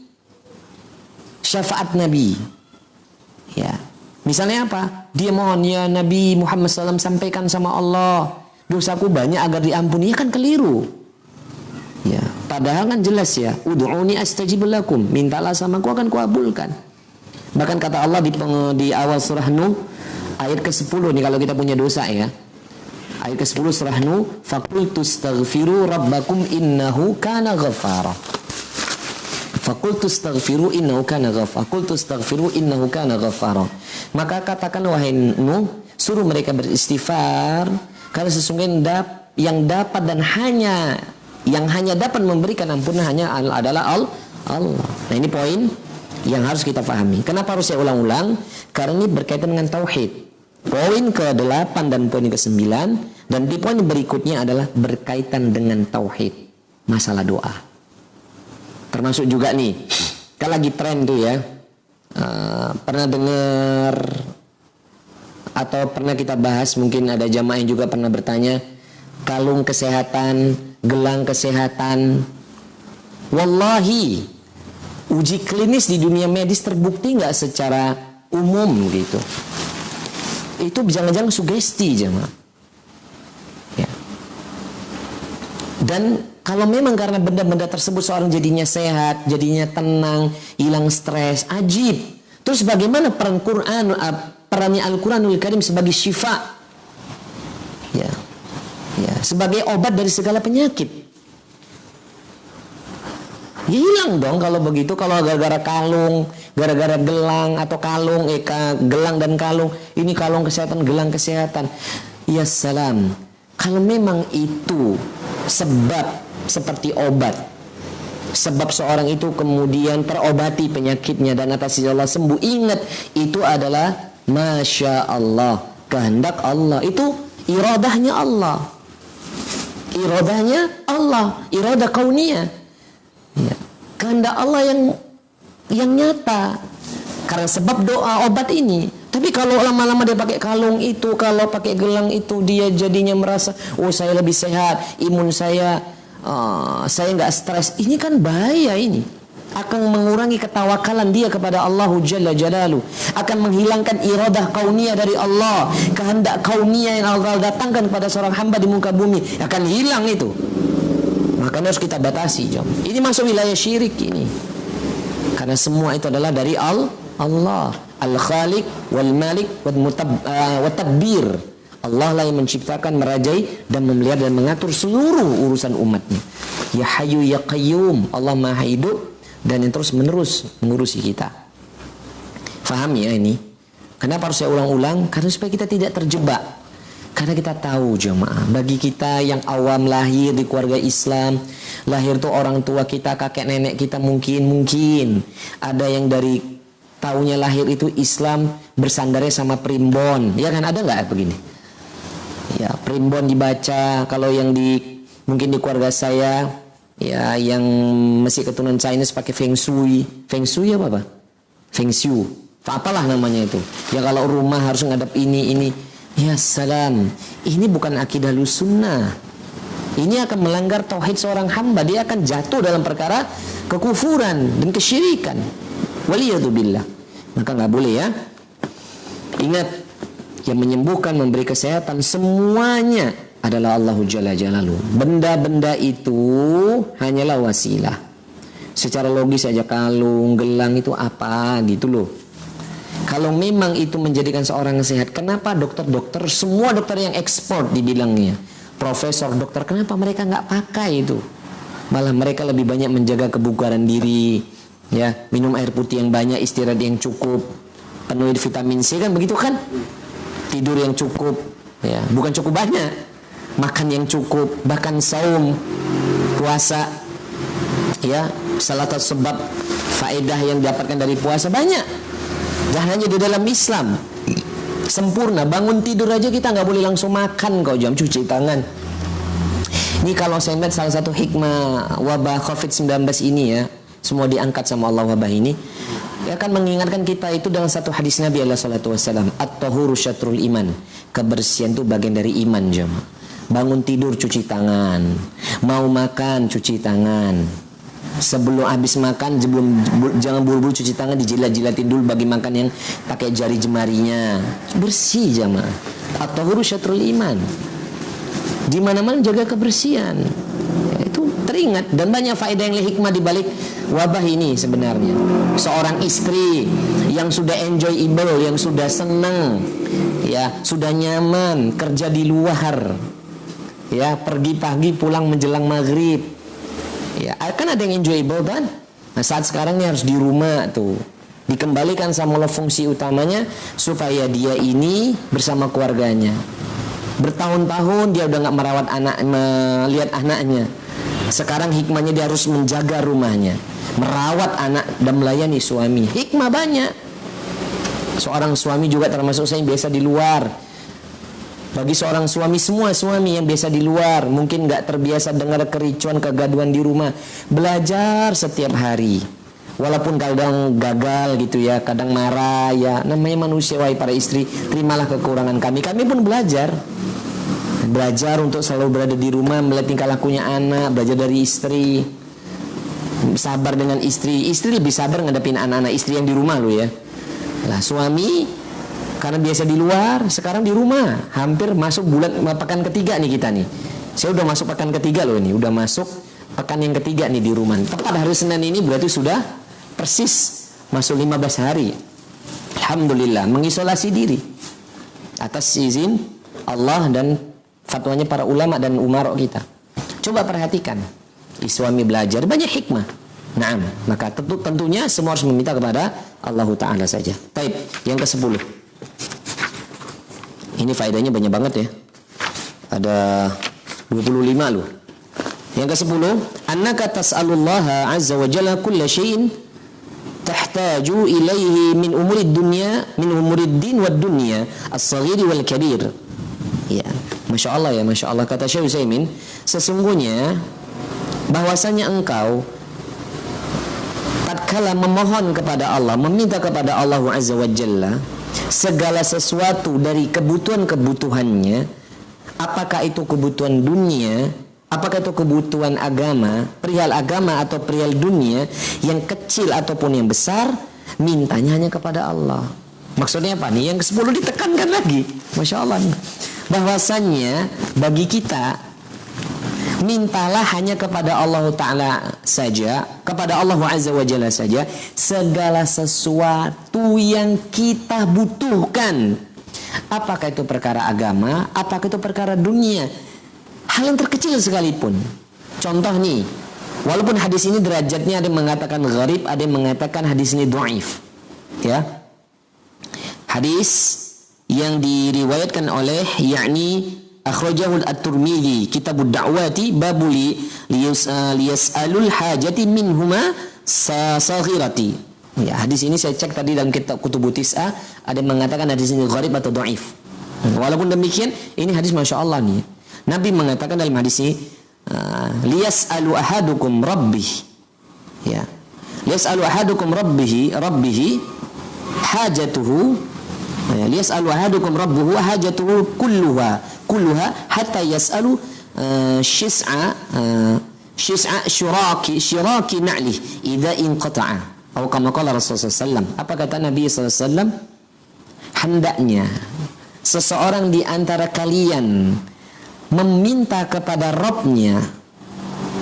syafaat Nabi, ya. Misalnya apa? Dia mohon ya Nabi Muhammad SAW sampaikan sama Allah, dosaku banyak agar diampuni, ya kan keliru. Ya, padahal kan jelas ya, ud'uni astajib lakum, mintalah sama aku akan kuabulkan. Bahkan kata Allah di awal surah Nuh ayat ke-10 nih kalau kita punya dosa ya. Ayat ke-10 surah Nuh, faqultu astaghfiru rabbakum innahu kana ghaffara. Faqultu astaghfiru innahu kana ghaffara. Faqultu astaghfiru innahu kana ghaffara. Maka katakan wahai Nuh, suruh mereka beristighfar karena sesungguhnya yang dapat dan yang hanya dapat memberikan ampunan hanya adalah Allah. Nah, ini poin yang harus kita pahami. Kenapa harus saya ulang-ulang? Karena ini berkaitan dengan tauhid. Poin ke-8 dan poin ke-9 dan di poin berikutnya adalah berkaitan dengan tauhid, masalah doa. Termasuk juga nih, kan lagi tren tuh ya, pernah dengar atau pernah kita bahas, mungkin ada jamaah yang juga pernah bertanya, kalung kesehatan, gelang kesehatan. Wallahi, uji klinis di dunia medis terbukti nggak secara umum gitu. Itu jangan-jangan sugesti jamaah. Ya. Dan kalau memang karena benda-benda tersebut seorang jadinya sehat, jadinya tenang, hilang stres, ajib. Terus bagaimana perannya Al-Quranul Karim sebagai syifa? Ya, sebagai obat dari segala penyakit. Ya hilang dong kalau begitu. Kalau gara-gara kalung, gara-gara gelang atau kalung, gelang dan kalung, ini kalung kesehatan, gelang kesehatan. Ya salam. Kalau memang itu sebab seperti obat, sebab seorang itu kemudian terobati penyakitnya dan atas izin Allah sembuh, ingat itu adalah masya Allah, kehendak Allah, itu iradahnya Allah, iradah kauniyah, ya, kehendak Allah yang nyata karena sebab doa obat ini. Tapi kalau lama-lama dia pakai kalung itu, kalau pakai gelang itu, dia jadinya merasa, oh saya lebih sehat, imun saya nggak stres. Ini kan bahaya ini. Akan mengurangi ketawakalan dia kepada Allah Jalla Jalaluh. Akan menghilangkan iradah kauniyah dari Allah. Kehendak kauniyah yang Allah datangkan kepada seorang hamba di muka bumi. Akan hilang itu. Makanya harus kita batasi. Ini masuk wilayah syirik ini. Karena semua itu adalah dari Allah. Al-Khaliq wal-Malik wat-Tadbir. Allah lah yang menciptakan, merajai dan memelihara dan mengatur seluruh urusan umatnya. Ya Hayyu ya Qayyum, Allah Maha Hidup dan yang terus menerus mengurusi kita. Faham ya ini? Kenapa harus saya ulang-ulang? Karena supaya kita tidak terjebak. Karena kita tahu jemaah, bagi kita yang awam lahir di keluarga Islam, lahir tuh orang tua kita, kakek nenek kita mungkin ada yang dari taunya lahir itu Islam bersandarnya sama primbon, ya kan, ada nggak begini? Ya, primbon dibaca. Kalau yang mungkin di keluarga saya, ya yang masih keturunan Chinese pakai feng shui apa? Feng shui, apalah namanya itu. Ya kalau rumah harus ngadap ini. Ya salam, ini bukan akidah sunnah. Ini akan melanggar tauhid seorang hamba. Dia akan jatuh dalam perkara kekufuran dan kesyirikan. Waliyadzubillah. Maka nggak boleh ya. Ingat, yang menyembuhkan, memberi kesehatan, semuanya adalah Allah Jalla Jalaluh. Benda-benda itu hanyalah wasilah. Secara logis saja kalung, gelang itu apa gitu loh. Kalau memang itu menjadikan seorang sehat, kenapa dokter-dokter, semua dokter yang ekspor dibilangnya, profesor, dokter, kenapa mereka nggak pakai itu? Malah mereka lebih banyak menjaga kebugaran diri, ya, minum air putih yang banyak, istirahat yang cukup, penuhi vitamin C, kan begitu kan? Tidur yang cukup, ya, bukan cukup banyak, makan yang cukup, bahkan saum, puasa, ya, salah satu sebab faedah yang didapatkan dari puasa banyak. Jangan hanya di dalam Islam sempurna, bangun tidur aja kita nggak boleh langsung makan kok, jam cuci tangan. Ini kalau saya lihat salah satu hikmah wabah COVID-19 ini ya, semua diangkat sama Allah wabah ini, dia akan mengingatkan kita itu dalam satu hadis Nabi alaihi salatu wasallam, at-tahuru syatrul iman, kebersihan itu bagian dari iman jemaah. Bangun tidur cuci tangan, mau makan cuci tangan, sebelum habis makan jangan buru-buru cuci tangan, dijilat-jilatin dulu bagi makan yang pakai jari jemarinya, bersih jemaah. At-tahuru syatrul iman, di mana-mana jaga kebersihan. Itu teringat dan banyak faedah yang hikmah di balik wabah ini sebenarnya. Seorang istri yang sudah enjoyable, yang sudah senang, ya, sudah nyaman kerja di luar, ya, pergi pagi pulang menjelang maghrib, ya, kan ada yang enjoyable kan. Nah saat sekarang ini harus di rumah tuh, dikembalikan sama Allah fungsi utamanya supaya dia ini bersama keluarganya. Bertahun-tahun dia udah nggak merawat anak, melihat anaknya. Sekarang hikmahnya dia harus menjaga rumahnya, merawat anak dan melayani suami. Hikmah banyak. Seorang suami juga termasuk saya yang biasa di luar. Bagi seorang suami, semua suami yang biasa di luar, mungkin nggak terbiasa dengar kericuan, kegaduhan di rumah, belajar setiap hari. Walaupun kadang gagal gitu ya, kadang marah ya, namanya manusia. Wahai para istri, terimalah kekurangan kami. Kami pun belajar untuk selalu berada di rumah, melihat tingkah lakunya anak, belajar dari istri, sabar dengan istri lebih sabar ngadepin anak-anak istri yang di rumah lo ya. Lah suami karena biasa di luar, sekarang di rumah, hampir masuk bulan pekan ketiga nih kita nih. Saya udah masuk pekan ketiga loh ini, udah masuk pekan yang ketiga nih di rumah. Tepat hari Senin ini berarti sudah persis masuk 15 hari. Alhamdulillah, mengisolasi diri atas izin Allah dan fatwanya para ulama dan umarok kita. Coba perhatikan, suami belajar banyak hikmah. Naam, maka tentunya semua harus meminta kepada Allah Ta'ala saja. Taib, yang ke-10. Ini faedahnya banyak banget ya. Ada 25 loh. Yang ke-10, annaka tas'alullaha azza wa jalla kulla syai'in tahtaju ilaihi min umurid dunya, min umurid din wad dunya, as-saghir wal kabir. Ya, Masya Allah ya, Masya Allah. Kata Syekh Utsaimin, sesungguhnya bahwasanya engkau tatkala memohon kepada Allah, meminta kepada Allah azza wa jalla segala sesuatu dari kebutuhan-kebutuhannya, apakah itu kebutuhan dunia, apakah itu kebutuhan agama, perihal agama atau perihal dunia, yang kecil ataupun yang besar, mintanya hanya kepada Allah. Maksudnya apa nih? Yang ke-10 ditekankan lagi. Masya Allah nih. Bahwasannya bagi kita, mintalah hanya kepada Allah Ta'ala saja, kepada Allah Azza wa Jalla saja, segala sesuatu yang kita butuhkan. Apakah itu perkara agama, apakah itu perkara dunia, hal yang terkecil sekalipun. Contoh nih, walaupun hadis ini derajatnya ada yang mengatakan gharib, ada yang mengatakan hadis ini dhaif. Ya. Hadis yang diriwayatkan oleh yakni akhrajahu at-Tirmidzi kitabud da'wati babuli liyas'alul hajati minhuma saghirati. Ya, hadis ini saya cek tadi dalam kitab Kutubut Tis'ah, ada yang mengatakan hadis ini gharib atau dhaif. Walaupun demikian, ini hadis Masya Allah nih. Nabi mengatakan dalam hadis ini, liyas'alu ahadukum rabbih. Ya. Liyas'alu ahadukum rabbih hajatuhu. Ya, liyas'alu ahadukum rabbuhu hajatuhu kulluha hatta yas'alu syis'a syiraki na'lih idza inqata'a. Atau kama qala Rasulullah sallallahu. Apa kata Nabi sallallahu alaihi wasallam? Hendaknya seseorang di antara kalian meminta kepada Rabb-Nya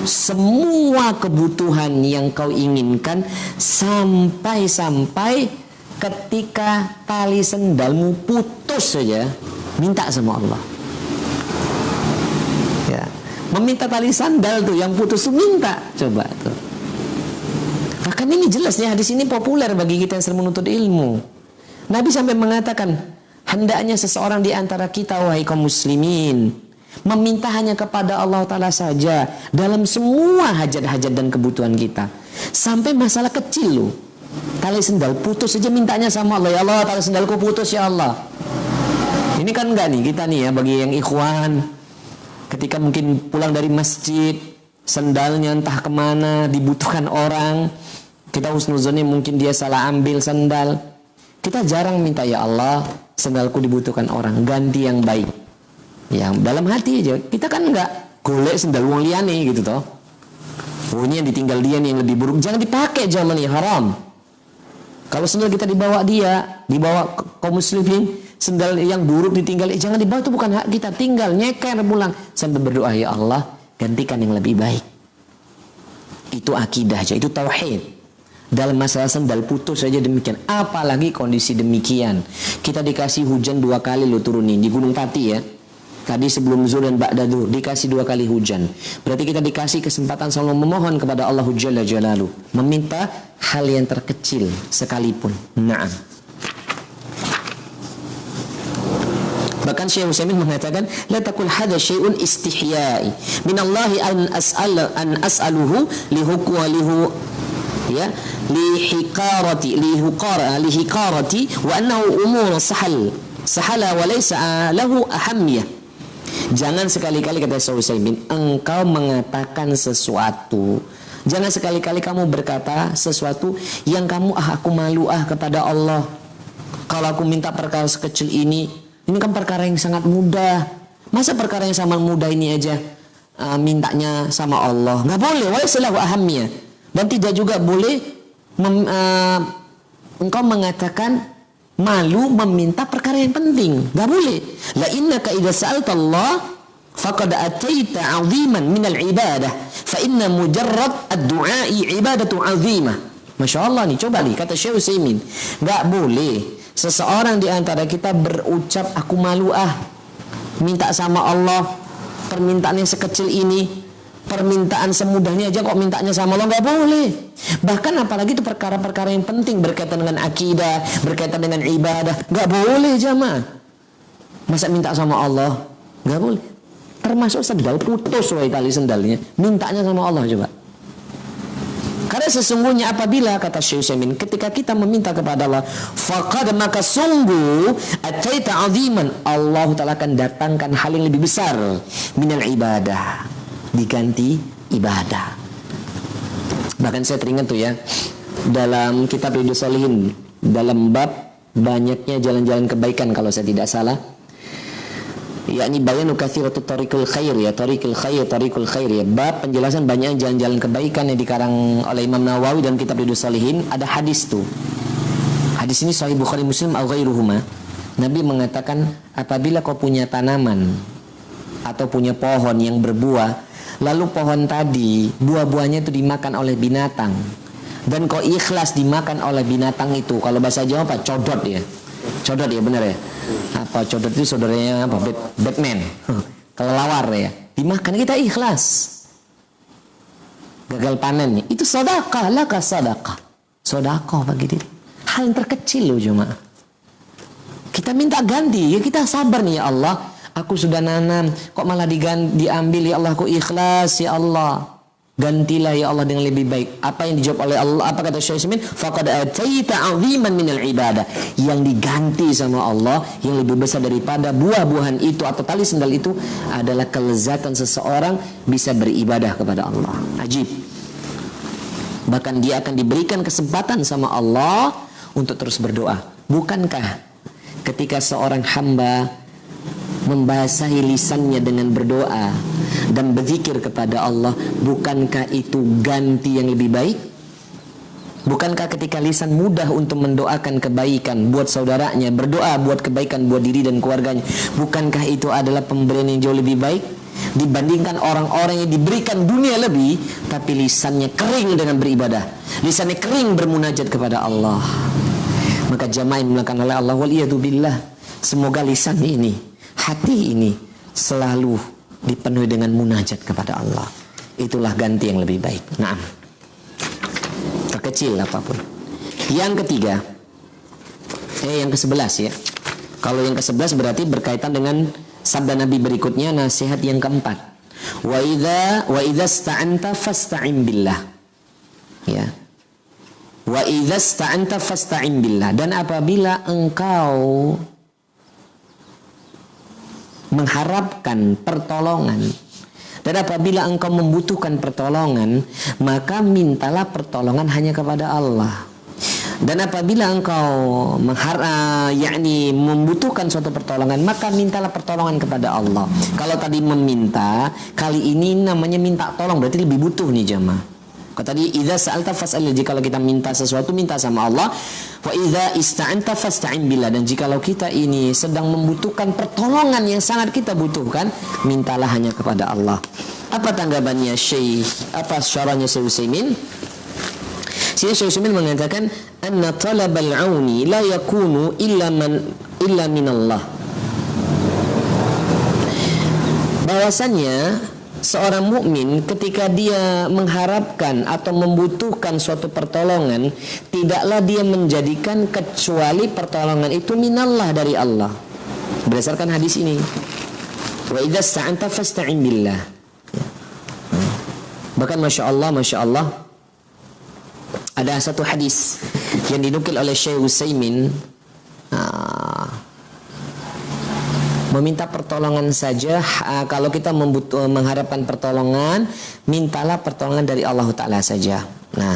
semua kebutuhan yang kau inginkan, sampai-sampai ketika tali sendalmu putus saja, minta sama Allah. Ya, meminta tali sandal tuh yang putus tuh minta, coba tuh. Bahkan ini jelasnya hadis ini populer bagi kita yang sering menuntut ilmu. Nabi sampai mengatakan, hendaknya seseorang di antara kita, wahai kaum muslimin, meminta hanya kepada Allah Ta'ala saja dalam semua hajat-hajat dan kebutuhan kita. Sampai masalah kecil loh, tali sendal putus saja mintanya sama Allah. Ya Allah, tali sendalku putus ya Allah. Ini kan enggak nih kita nih ya, bagi yang ikhwan, ketika mungkin pulang dari masjid, sendalnya entah kemana, dibutuhkan orang, kita husnuzonnya mungkin dia salah ambil sendal, kita jarang minta ya Allah, sendalku dibutuhkan orang, ganti yang baik. Ya dalam hati aja, kita kan enggak golek sendal wong liyane gitu toh. Punya ditinggal dia nih yang lebih buruk, jangan dipakai zaman ini, haram. Kalau sendal kita dibawa dia, dibawa kaum muslimin, sendal yang buruk ditinggal, jangan dibawa, itu bukan hak kita, tinggal nyeker pulang sambil berdoa, ya Allah gantikan yang lebih baik. Itu akidah aja, itu tauhid. Dalam masalah sendal putus saja demikian, apalagi kondisi demikian. Kita dikasih hujan 2 kali lo turunin di Gunung Pati ya. Tadi sebelum zuhur dan ba'da zuhur dikasih 2 kali hujan. Berarti kita dikasih kesempatan selalu memohon kepada Allah Jalla Jalaluh, meminta hal yang terkecil sekalipun. Naam. Bahkan Syekh Utsaimin mengatakan, la taqul hadza syai'un istihyai minallahi an as'aluhu li hukwa ya lihiqarati wa annahu umur sahala wa laysa lahu ahammiyah. Jangan sekali-kali, kata Syekh Utsaimin, engkau mengatakan sesuatu, jangan sekali-kali kamu berkata sesuatu yang kamu aku malu kepada Allah. Kalau aku minta perkara sekecil ini kan perkara yang sangat mudah. Masa perkara yang sangat mudah ini aja mintanya sama Allah? Nggak boleh. Wa laysa lahu ahammiyah. Dan tidak juga boleh engkau mengatakan malu meminta perkara yang penting. Gak boleh. La innaka idza sa'alta Allah faqad ataita 'aziman minal ibadah fa inna mujarrad ad-du'a'i ibadatu 'azimah. Masya Allah nih, coba nih kata Syekh Utsaimin, nggak boleh seseorang di antara kita berucap aku malu minta sama Allah permintaan yang sekecil ini, permintaan semudahnya aja kok mintanya sama Allah, nggak boleh. Bahkan apalagi itu perkara-perkara yang penting berkaitan dengan akidah, berkaitan dengan ibadah, nggak boleh jamaah. Masa minta sama Allah nggak boleh. Termasuk sendal putus tali sendalnya, mintanya sama Allah coba. Karena sesungguhnya apabila kata Syekh Utsaimin, ketika kita meminta kepada Allah, faqad maka sungguh ataita 'aziman, Allah Ta'ala akan datangkan hal yang lebih besar minal ibadah, diganti ibadah. Bahkan saya teringat tuh ya, dalam kitab Riyadhus Shalihin, dalam bab banyaknya jalan-jalan kebaikan kalau saya tidak salah, yakni bayanu katsiratut tariqul khair ya, tariqul khair ya, bab penjelasan banyak jalan-jalan kebaikan yang dikarang oleh Imam Nawawi dan kitab Riyadhus Shalihin. Ada hadis tuh, hadis ini Sahih Bukhari Muslim au ghairuhuma. Nabi mengatakan, apabila kau punya tanaman atau punya pohon yang berbuah, lalu pohon tadi buah-buahnya itu dimakan oleh binatang, dan kau ikhlas dimakan oleh binatang itu, kalau bahasa Jawa apa? Codot ya, codot ya, benar ya. Apa codot itu saudaranya apa? Batman, kelelawar ya. Dimakan kita ikhlas. Gagal panen nih, itu sedekah, laka sedekah. Sedekah bagi diri. Hal yang terkecil loh jemaah. Kita minta ganti, ya kita sabar nih ya Allah. Aku sudah nanam, kok malah diambil ya Allah, aku ikhlas ya Allah. Gantilah ya Allah dengan lebih baik. Apa yang dijawab oleh Allah? Apa kata Syekh Utsaimin? Faqad ataita 'aziman minal ibadah. Yang diganti sama Allah yang lebih besar daripada buah-buahan itu atau tali sendal itu adalah kelezatan seseorang bisa beribadah kepada Allah. Ajib. Bahkan dia akan diberikan kesempatan sama Allah untuk terus berdoa. Bukankah ketika seorang hamba membasahi lisannya dengan berdoa dan berzikir kepada Allah, bukankah itu ganti yang lebih baik? Bukankah ketika lisan mudah untuk mendoakan kebaikan buat saudaranya, berdoa buat kebaikan buat diri dan keluarganya, bukankah itu adalah pemberian yang jauh lebih baik dibandingkan orang-orang yang diberikan dunia lebih tapi lisannya kering dengan beribadah, lisannya kering bermunajat kepada Allah? Maka jamaah yang dimulakan oleh Allah, waliyadzubillah, semoga lisan ini, hati ini selalu dipenuhi dengan munajat kepada Allah. Itulah ganti yang lebih baik. Nah, terkecil apapun. Yang ketiga, yang ke-11 ya. Kalau yang ke-11 berarti berkaitan dengan sabda Nabi berikutnya, nasihat yang keempat. Wa idza sta'anta fasta'in billah. Ya. Wa idza sta'anta fasta'in billah. Dan apabila engkau mengharapkan pertolongan dan apabila engkau membutuhkan pertolongan, maka mintalah pertolongan hanya kepada Allah. Dan apabila engkau membutuhkan suatu pertolongan, maka mintalah pertolongan kepada Allah. Kalau tadi meminta, kali ini namanya minta tolong, berarti lebih butuh nih jamaah. Kalau tadi idza sa'alta fas'al, jika kita minta sesuatu minta sama Allah. Wa idza ista'anta fasta'in billah, dan jikalau kita ini sedang membutuhkan pertolongan yang sangat kita butuhkan, mintalah hanya kepada Allah. Apa tanggapannya Syekh? Apa syarahnya Syekh Utsaimin? Syekh Utsaimin mengatakan anna talabal auni la yakunu illa min Allah. Bahwasannya seorang mukmin ketika dia mengharapkan atau membutuhkan suatu pertolongan, tidaklah dia menjadikan kecuali pertolongan itu minallah, dari Allah. Berdasarkan hadis ini, wa idza sta'anta fasta'in billah. Bahkan masya Allah, ada satu hadis yang dinukil oleh Syekh Utsaimin, meminta pertolongan saja, kalau kita mengharapkan pertolongan, mintalah pertolongan dari Allah Ta'ala saja. Nah,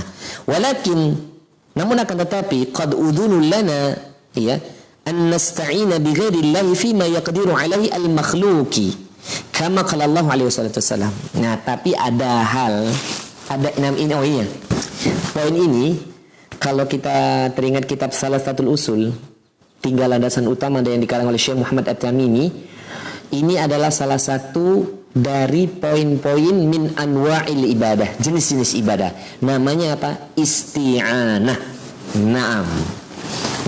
namun akan tetapi qad udhunu lana ya an nasta'ina bi ghairillahi fima yaqdiru alaihi al-makhluqi kama qala Allah alaihi wasallam. Nah, tapi ada ini, poin ini kalau kita teringat kitab Salasatul Usul, tiga landasan utama yang dikarang oleh Syekh Muhammad At-Tamimi, Ini adalah salah satu dari poin-poin min anwa'il ibadah, jenis-jenis ibadah. Namanya apa? Isti'anah. Naam.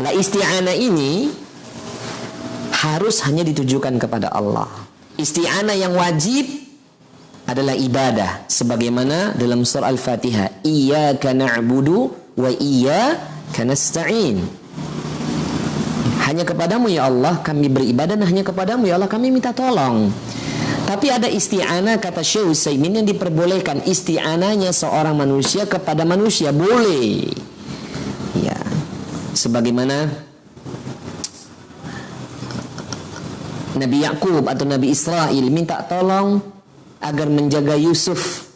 Nah, isti'anah ini harus hanya ditujukan kepada Allah. Isti'anah yang wajib adalah ibadah, sebagaimana dalam surah Al-Fatihah, iyyaka na'budu wa iyyaka nasta'in. Hanya kepadamu ya Allah kami beribadah, dan hanya kepadamu ya Allah kami minta tolong. Tapi ada isti'anah, kata Syekh Utsaimin, yang diperbolehkan. Isti'anahnya seorang manusia kepada manusia boleh. Ya. Sebagaimana Nabi Yakub atau Nabi Israel minta tolong agar menjaga Yusuf.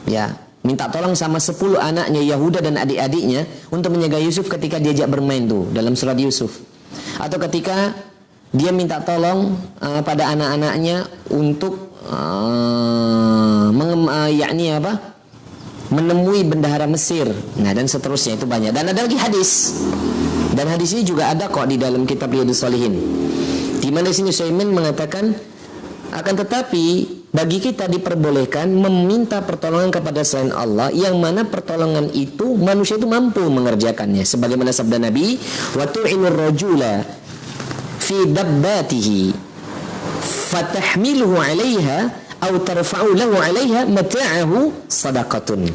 Ya, minta tolong sama 10 anaknya Yahuda dan adik-adiknya untuk menjaga Yusuf ketika diajak bermain tuh dalam surat Yusuf. Atau ketika dia minta tolong pada anak-anaknya untuk menemui bendahara Mesir. Nah, dan seterusnya, itu banyak. Dan ada lagi hadis. Dan hadis ini juga ada kok di dalam kitab Riyadhus Shalihin. Di mana di sini Utsaimin mengatakan, akan tetapi bagi kita diperbolehkan meminta pertolongan kepada selain Allah, yang mana pertolongan itu manusia itu mampu mengerjakannya, sebagaimana sabda Nabi, wa tu'inur rajula fi dabbatihi fatahmiluhu 'alaiha aw tarfa'u lahu 'alaiha mata'ahu sadaqatun.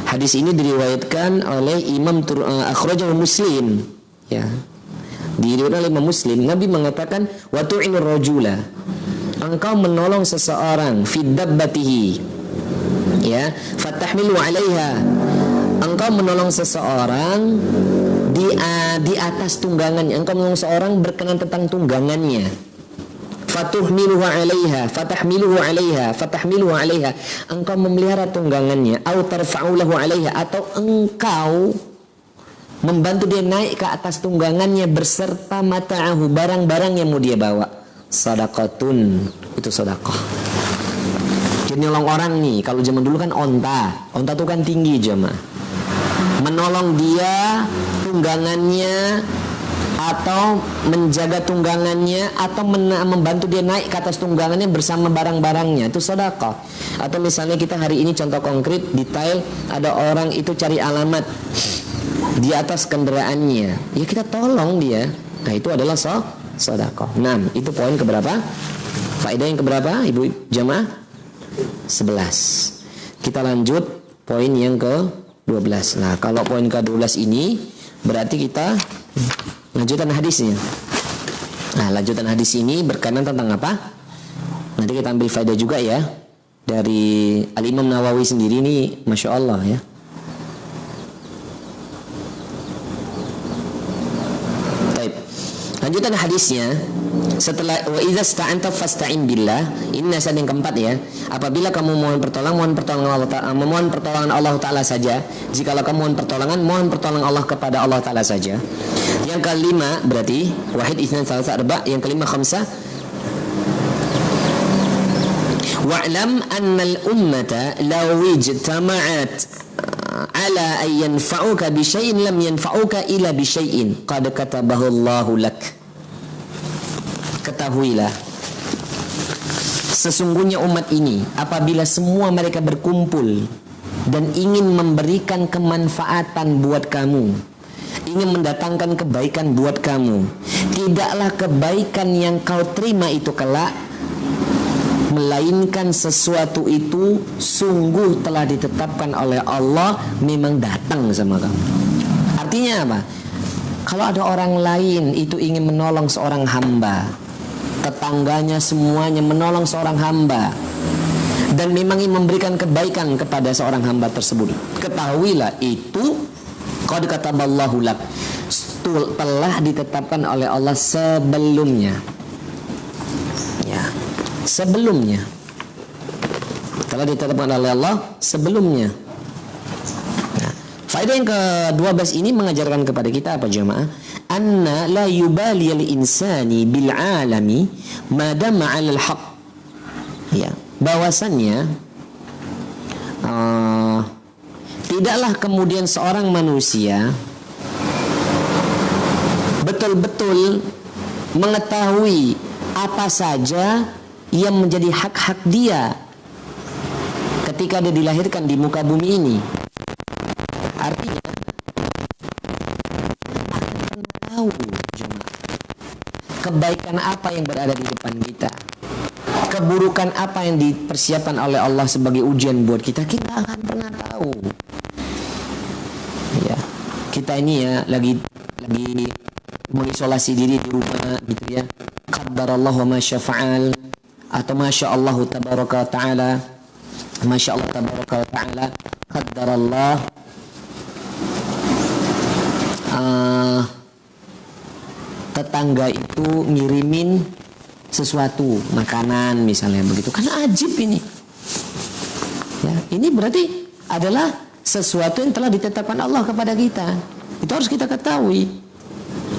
Hadis ini diriwayatkan oleh Imam akhrajahu Muslim, ya. Diriwayatkan oleh Imam Muslim. Nabi mengatakan, wa tu'inur rajula, engkau menolong seseorang fi dabbatihi, ya, fatahmilu 'alaiha, engkau menolong seseorang di atas tunggangannya, engkau menolong seseorang berkenan tentang tunggangannya. Fatuhmiluhu 'alaiha, fatahmiluhu 'alaiha, fatahmiluhu 'alaiha, engkau memelihara tunggangannya, au tarfa'u lahu 'alaiha, atau engkau membantu dia naik ke atas tunggangannya berserta mata'ahu, barang-barang yang mau dia bawa. Sadaqatun, itu sedekah. Jadi nolong orang nih, kalau zaman dulu kan onta tuh kan tinggi jemaah. Menolong dia tunggangannya, atau menjaga tunggangannya, atau membantu dia naik ke atas tunggangannya bersama barang-barangnya, itu sedekah. Atau misalnya kita hari ini contoh konkret, detail, ada orang itu cari alamat di atas kendaraannya, ya kita tolong dia. Nah, itu adalah sedekah. Nah, itu poin keberapa? Faedah yang keberapa, Ibu jamaah? 11. Kita lanjut poin yang ke-12. Nah, kalau poin ke-12 ini berarti kita lanjutan hadisnya. Nah, lanjutan hadis ini berkaitan tentang apa? Nanti kita ambil faedah juga ya dari Al-Imam Nawawi sendiri ini, Masya Allah ya. Lanjutan hadisnya, setelah wa idza sta'anta fasta'in billah, ini nasihat yang keempat ya. Apabila kamu mohon pertolongan Allah Ta'ala saja. Jikalau kamu mohon pertolongan Allah kepada Allah Ta'ala saja. Yang kelima berarti wahid itsnan tsalatsa arba', yang kelima khamsah. Wa'lam anna al-ummata law ijtama'at ala an yanfa'uka bi syai'in lam yanfa'uka illa bi syai'in qad katabahu Allahu lak. Ketahuilah, sesungguhnya umat ini apabila semua mereka berkumpul dan ingin memberikan kemanfaatan buat kamu, ingin mendatangkan kebaikan buat kamu, tidaklah kebaikan yang kau terima itu kelak, melainkan sesuatu itu sungguh telah ditetapkan oleh Allah memang datang sama kamu. Artinya apa? Kalau ada orang lain itu ingin menolong seorang hamba, tetangganya semuanya menolong seorang hamba, dan memang ingin memberikan kebaikan kepada seorang hamba tersebut, ketahuilah itu qad kataballahu lak, telah ditetapkan oleh Allah sebelumnya. Ya, sebelumnya telah ditetapkan oleh Allah sebelumnya. Nah, faedah yang ke-12 ini mengajarkan kepada kita apa jemaah? Anna la yubali al-insani bil alami madama 'alal haq. Ya, bahwasannya tidaklah kemudian seorang manusia betul-betul mengetahui apa saja yang menjadi hak-hak dia ketika dia dilahirkan di muka bumi ini. Artinya akan tahu jemaah, kebaikan apa yang berada di depan kita, keburukan apa yang dipersiapkan oleh Allah sebagai ujian buat kita. Kita akan pernah tahu. Ya, kita ini ya lagi mengisolasi diri di rumah gitu ya. Qaddarallahu ma syafa'al, atau masya Allah tabaraka ta'ala, masya Allah tabaraka ta'ala, qaddarallah. Tetangga itu ngirimin sesuatu, makanan misalnya begitu, karena ajib ini ya, ini berarti adalah sesuatu yang telah ditetapkan Allah kepada kita. Itu harus kita ketahui,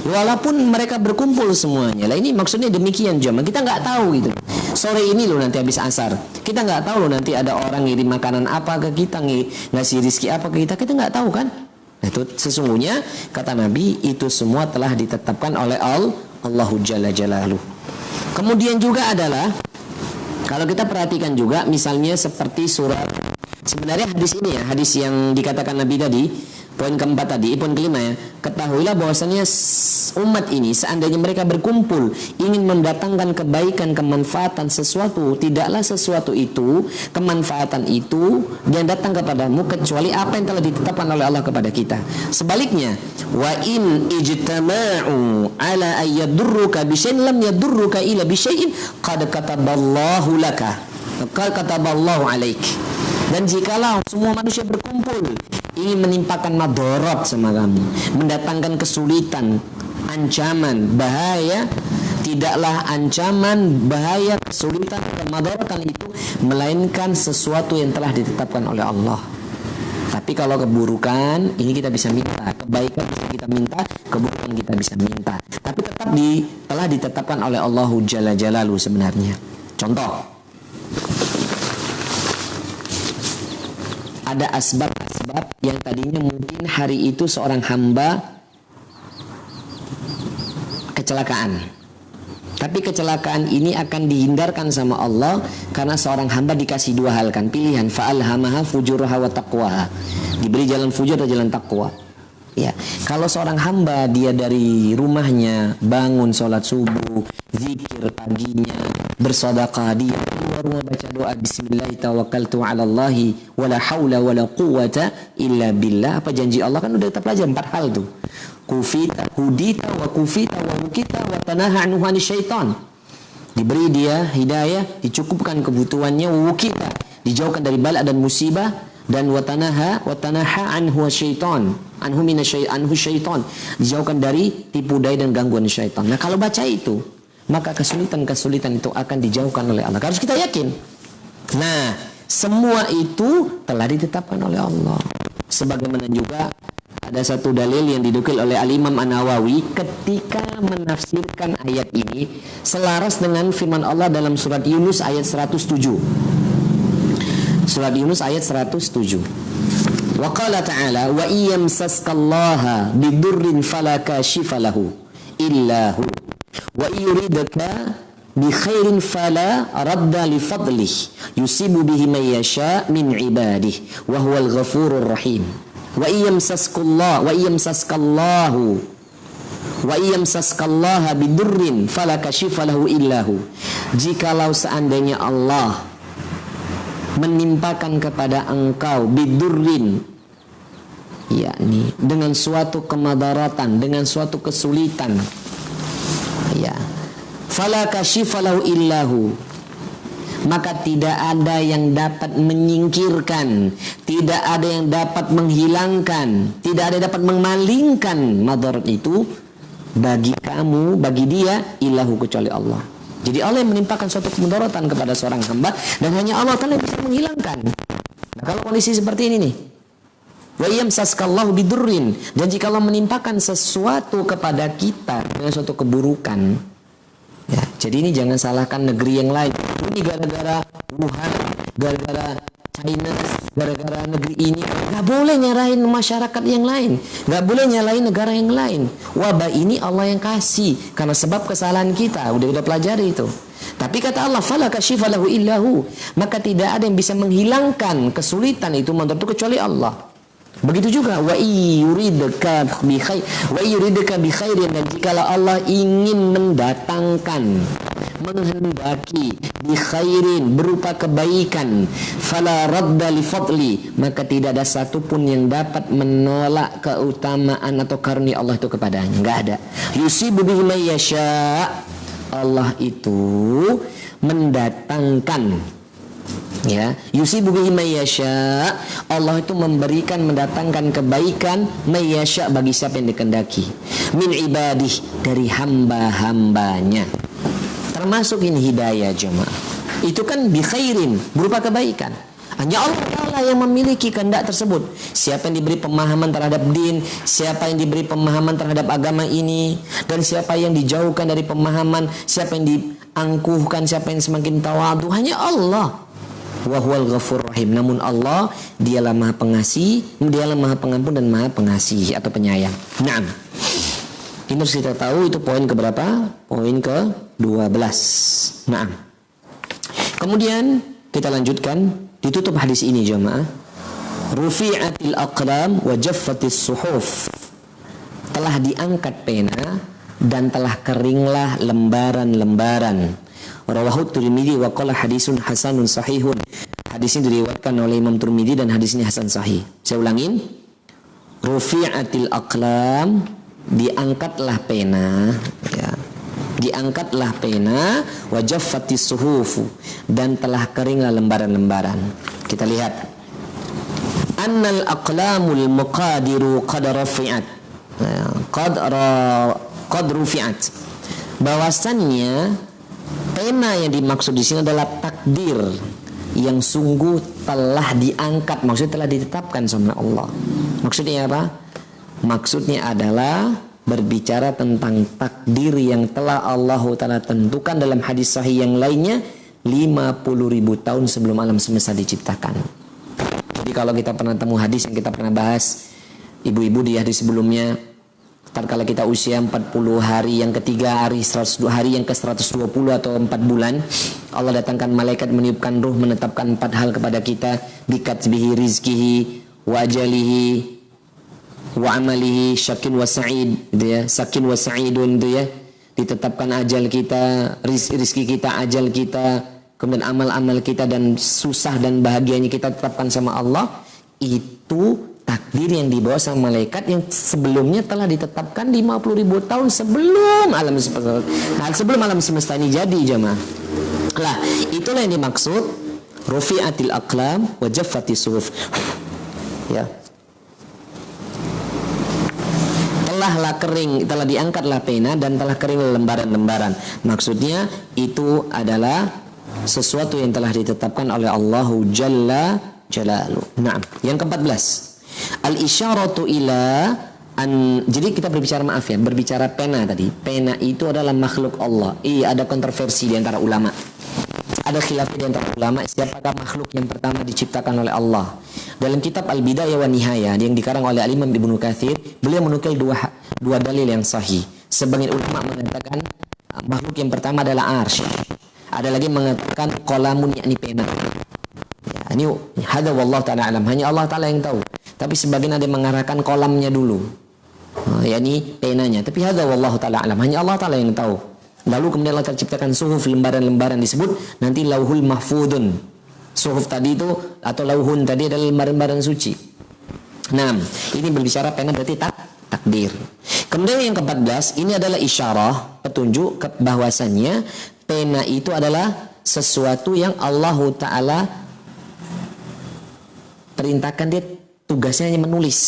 walaupun mereka berkumpul semuanya. Lah ini maksudnya demikian jemaah, kita nggak tahu gitu. Sore ini loh nanti habis asar, kita nggak tahu loh nanti ada orang ngirim makanan apa ke kita, ngasih rizki apa ke kita nggak tahu kan. Nah, itu sesungguhnya kata Nabi itu semua telah ditetapkan oleh Allahu Jalla Jalaluh. Kemudian juga adalah kalau kita perhatikan juga misalnya seperti surat, sebenarnya hadis ini ya, hadis yang dikatakan Nabi tadi, poin keempat tadi, poin kelima ya, ketahuilah bahwasanya umat ini seandainya mereka berkumpul ingin mendatangkan kebaikan, kemanfaatan sesuatu, tidaklah sesuatu itu, kemanfaatan itu yang datang kepadamu kecuali apa yang telah ditetapkan oleh Allah kepada kita. Sebaliknya, wa in ijtama'u ala ayyadurruka bisyai'in lam yadurruka illa bisyai'in qad kataballahu laka, qad kataballahu alaik. Dan jikalau semua manusia berkumpul ingin menimpakan madarat sama kamu, mendatangkan kesulitan, ancaman, bahaya, tidaklah ancaman, bahaya, kesulitan, kemadaratan itu melainkan sesuatu yang telah ditetapkan oleh Allah. Tapi kalau keburukan ini kita bisa minta, kebaikan bisa kita minta, keburukan kita bisa minta. Tapi tetap telah ditetapkan oleh Allahu Jalla Jalaluhu sebenarnya. Contoh, ada asbab-asbab yang tadinya mungkin hari itu seorang hamba kecelakaan, tapi kecelakaan ini akan dihindarkan sama Allah karena seorang hamba dikasih dua hal kan, pilihan, fa'alhamaha fujuraha wa taqwaha, diberi jalan fujur atau jalan takwa. Ya, kalau seorang hamba dia dari rumahnya bangun sholat subuh, zikir paginya, bersedekah, dia keluar rumah baca doa bismillah tawakkaltu 'ala Allahi wala haula wala quwwata illa billah. Apa janji Allah kan udah kita pelajari 4 hal tuh. Kufita hudita wa kufita wa mukita wa tanaha anhu syaitan. Diberi dia hidayah, dicukupkan kebutuhannya, wukita, dijauhkan dari bala dan musibah, dan watanaha anhu syaitan, anhu syaitan, dijauhkan dari tipu daya dan gangguan syaitan. Nah, kalau baca itu, maka kesulitan-kesulitan itu akan dijauhkan oleh Allah. Harus kita yakin. Nah, semua itu telah ditetapkan oleh Allah. Sebagaimana juga ada satu dalil yang didukil oleh Al-Imam An-Nawawi ketika menafsirkan ayat ini selaras dengan firman Allah dalam surat Yunus ayat 107. Surat Yunus ayat 107. Wa qala ta'ala wa iyamsaskallaha bidurrin fala kashifa lahu illa hu wa yuridaka bi khairin fala radda li fadlih yusibu bihi man yasha min ibadihi wa huwal ghafurur rahim. Wa iyamsaskallaha bidurrin fala kashifa lahu illa hu. Jikalau seandainya Allah menimpakan kepada engkau bidurrin, yakni dengan suatu kemadaratan, dengan suatu kesulitan, ya, fala kashifalahu illahu, maka tidak ada yang dapat menyingkirkan, tidak ada yang dapat menghilangkan, tidak ada yang dapat memalingkan madarat itu bagi kamu, bagi dia, illahu, kecuali Allah. Jadi Allah yang menimpakan suatu kemudaratan kepada seorang hamba, dan hanya Allah yang bisa menghilangkan. Nah, kalau kondisi seperti ini nih, wa yamsaskallahu bidurrin, dan jika Allah menimpakan sesuatu kepada kita dengan suatu keburukan, ya, jadi ini jangan salahkan negeri yang lain. Ini gara-gara Wuhan, gara-gara China, gara-gara negeri ini, nggak boleh nyalahin masyarakat yang lain, nggak boleh nyalahin negara yang lain. Wabah ini Allah yang kasih karena sebab kesalahan kita, udah pelajari itu. Tapi kata Allah, fala kashifa lahu illahu, maka tidak ada yang bisa menghilangkan kesulitan itu menurut kecuali Allah. Begitu juga wa yuridka bi khairin, dan jikalau Allah ingin mendatangkan, menghendaki bi khairin berupa kebaikan, fala radda li fadli, maka tidak ada satupun yang dapat menolak keutamaan atau karunia Allah itu kepadanya, enggak ada. Yusibu bihi may yasha, Allah itu mendatangkan, ya, yusibu bihi may yasha, Allah itu memberikan, mendatangkan kebaikan may yasha bagi siapa yang dikehendaki, min ibadih, dari hamba-hambanya. Termasuk ini hidayah jemaah. Itu kan bi khairin, berupa kebaikan. Hanya Allah Ta'ala yang memiliki kehendak tersebut. Siapa yang diberi pemahaman terhadap din, siapa yang diberi pemahaman terhadap agama ini, dan siapa yang dijauhkan dari pemahaman, siapa yang diangkuhkan, siapa yang semakin tawadu, hanya Allah. Wa huwal ghafur rahim. Namun Allah, dialah Maha Pengasih, dialah Maha Pengampun dan Maha Pengasih atau penyayang. Naam. Ini harus kita tahu, itu poin keberapa? Poin ke-12. Naam. Kemudian kita lanjutkan, ditutup hadis ini jemaah. Rufi'atil aqlam wa jaffatis suhuf. Telah diangkat pena dan telah keringlah lembaran-lembaran. Rawahu Tirmidzi wa qala hadisun hasanun sahihun. Hadis ini diriwayatkan oleh Imam Tirmidzi dan hadis ini hasan sahih. Saya ulangin. Rufi'atil aqlam, diangkatlah pena, ya. Diangkatlah pena, wa jaffatis suhufu, dan telah keringlah lembaran-lembaran. Kita lihat. Annal aqlamul muqadiru qad rafi'at. Qad rufi'at. Bahwasannya pena yang dimaksud di sini adalah takdir yang sungguh telah diangkat, maksudnya telah ditetapkan sama Allah. Maksudnya apa? Maksudnya adalah berbicara tentang takdir yang telah Allah Ta'ala tentukan dalam hadis sahih yang lainnya 50.000 tahun sebelum alam semesta diciptakan. Jadi kalau kita pernah temu hadis yang kita pernah bahas, ibu-ibu di hadis sebelumnya, tatkala kita usia 40 hari, yang ketiga hari 100 hari yang ke-120 atau 4 bulan, Allah datangkan malaikat meniupkan ruh, menetapkan 4 hal kepada kita, bikatsbihi rizkihi wa ajalihi wa amalihi, syakin wa sa'id, gitu ya, sakin wa sa'idun, gitu ya. Ditetapkan ajal kita, rizki kita, ajal kita, kemudian amal-amal kita, dan susah dan bahagianya kita tetapkan sama Allah. Itu takdir yang dibawa sama malaikat yang sebelumnya telah ditetapkan 50.000 tahun sebelum alam semesta. Nah, sebelum alam semesta ini jadi jemaah. Lah, itulah yang dimaksud rufi'atil aqlam wa jaffatis suhuf. Ya. Telah kering, telah diangkatlah pena dan telah kering lembaran-lembaran. Maksudnya itu adalah sesuatu yang telah ditetapkan oleh Allahu Jalla Jalaluh. Nah, yang ke-14. Al-isyaratu ila an, jadi kita berbicara pena tadi. Pena itu adalah makhluk Allah. Ada kontroversi di antara ulama. Ada khilaf di antara ulama siapakah makhluk yang pertama diciptakan oleh Allah. Dalam kitab Al-Bidayah wa Nihayah yang dikarang oleh Al-Imam Ibnu Katsir, beliau menukil dua dalil yang sahih. Sebagian ulama mengatakan makhluk yang pertama adalah arsy. Ada lagi mengatakan qalamun, yakni pena. Ya, ini hadza wallahu ta'ala alam, hanya Allah Ta'ala yang tahu. Tapi sebagian ada yang mengarahkan kolamnya dulu, yakni penanya. Tapi hadza wallahu ta'ala alam, hanya Allah Ta'ala yang tahu. Lalu kemudian Allah terciptakan suhuf, lembaran-lembaran disebut nanti lauhul mahfudun. Suhuf tadi itu atau lauhun tadi adalah lembaran-lembaran suci. Nah, ini berbicara pena berarti takdir. Kemudian yang ke-14, ini adalah isyarah, petunjuk bahwasannya pena itu adalah sesuatu yang Allah Ta'ala perintahkan, dia tugasnya hanya menulis.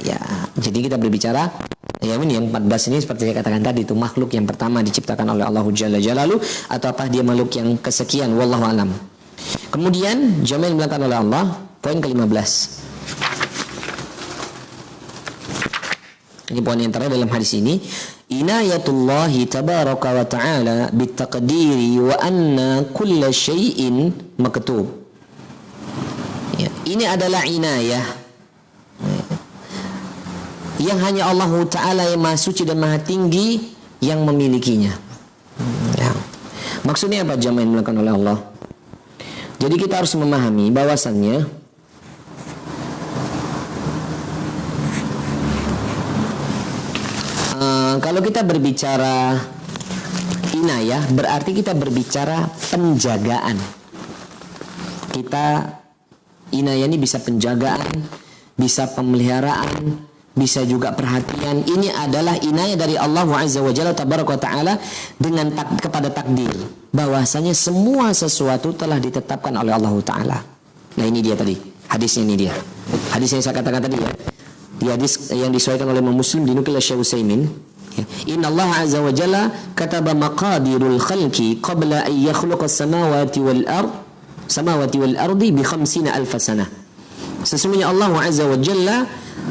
Ya, jadi kita berbicara, ya ini yang 14 ini seperti saya katakan tadi, itu makhluk yang pertama diciptakan oleh Allah Jalla Jalaluh, atau apa dia makhluk yang kesekian, wallahu alam. Kemudian jami'an dilakukan oleh Allah, poin ke-15. Ini poin yang terakhir dalam hadis ini, inayatullahi tabaraka wa ta'ala bitaqdiri wa anna kulla syai'in maktub. Ini adalah inayah yang hanya Allah Ta'ala yang maha suci dan maha tinggi yang memilikinya. Ya. Maksudnya apa jamaah yang dilakukan oleh Allah? Jadi kita harus memahami bahwasannya kalau kita berbicara inayah, berarti kita berbicara penjagaan. Kita inayah ini bisa penjagaan, bisa pemeliharaan, bisa juga perhatian. Ini adalah inayah dari Allah Azza wa Jalla tabaraka wa taala dengan kepada takdir, bahwasanya semua sesuatu telah ditetapkan oleh Allah Taala. Nah, ini dia tadi hadisnya, ini dia hadis yang saya katakan tadi ya, di hadis yang disuaikan oleh Imam Muslim dinukil oleh Syekh Utsaimin. Inna Allah Azza wa Jalla kataba maqadirul khalqi qabla an yakhluqa as-samawati wal ardi bi 50,000 sanah. Sesungguhnya Allah Azza wa Jalla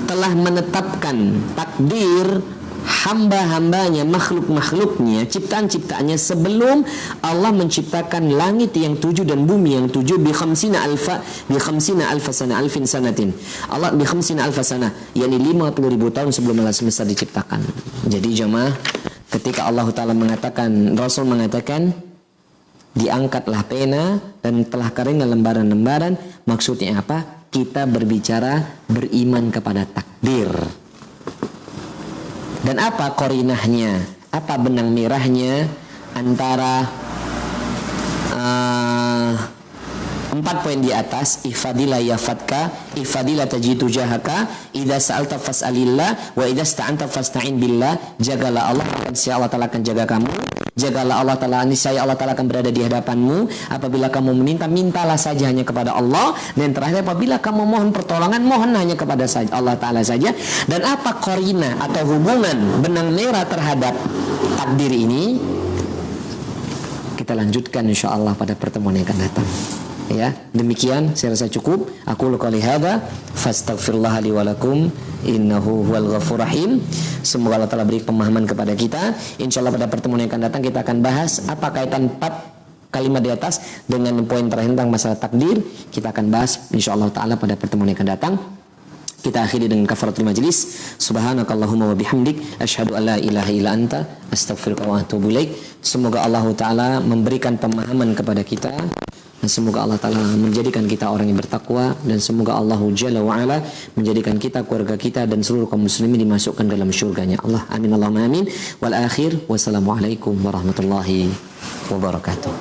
telah menetapkan takdir hamba-hambanya, makhluk-makhluknya, ciptaan-ciptaannya sebelum Allah menciptakan langit yang 7 dan bumi yang 7 bi 50,000 sana alfin sanatin. Allah bi 50,000 sana, yakni 50.000 tahun sebelum alam semesta diciptakan. Jadi jemaah, ketika Allah Ta'ala mengatakan, Rasul mengatakan diangkatlah pena dan telah keringlah lembaran-lembaran, maksudnya apa? Kita berbicara beriman kepada takdir. Dan apa korinahnya? Apa benang merahnya antara 4 poin di atas? Ihfadillah yafatka, ihfadillah tajidu jahaka, idza sa'alta fas'alillah, wa idza sta'anta fasta'in billah. Jagalah Allah, niscaya Allah Ta'ala akan jaga kamu. Jagalah Allah Ta'ala, niscaya Allah Ta'ala akan berada di hadapanmu. Apabila kamu meminta, mintalah saja hanya kepada Allah. Dan terakhir, apabila kamu mohon pertolongan, mohon hanya kepada Allah Ta'ala saja. Dan apa korina atau hubungan benang merah terhadap takdir ini? Kita lanjutkan insyaAllah pada pertemuan yang akan datang. Ya, demikian saya rasa cukup. Aku qouli hadza fastaghfirullah li wa lakum innahu huwal ghafurur rahim. Semoga Allah Taala beri pemahaman kepada kita. Insyaallah pada pertemuan yang akan datang kita akan bahas apa kaitan 4 kalimat di atas dengan poin terakhir tentang masalah takdir. Kita akan bahas insyaallah taala pada pertemuan yang akan datang. Kita akhiri dengan kafaratul majlis. Subhanakallahumma wa bihamdik asyhadu an la ilaha illa anta astaghfiruka wa atubu ilaik. Semoga Allah Taala memberikan pemahaman kepada kita. Dan semoga Allah Ta'ala menjadikan kita orang yang bertakwa. Dan semoga Allah Jalla wa'ala menjadikan kita, keluarga kita dan seluruh kaum muslimin dimasukkan dalam syurganya Allah. Amin Allahumma amin. Wal akhir. Wassalamualaikum warahmatullahi wabarakatuh.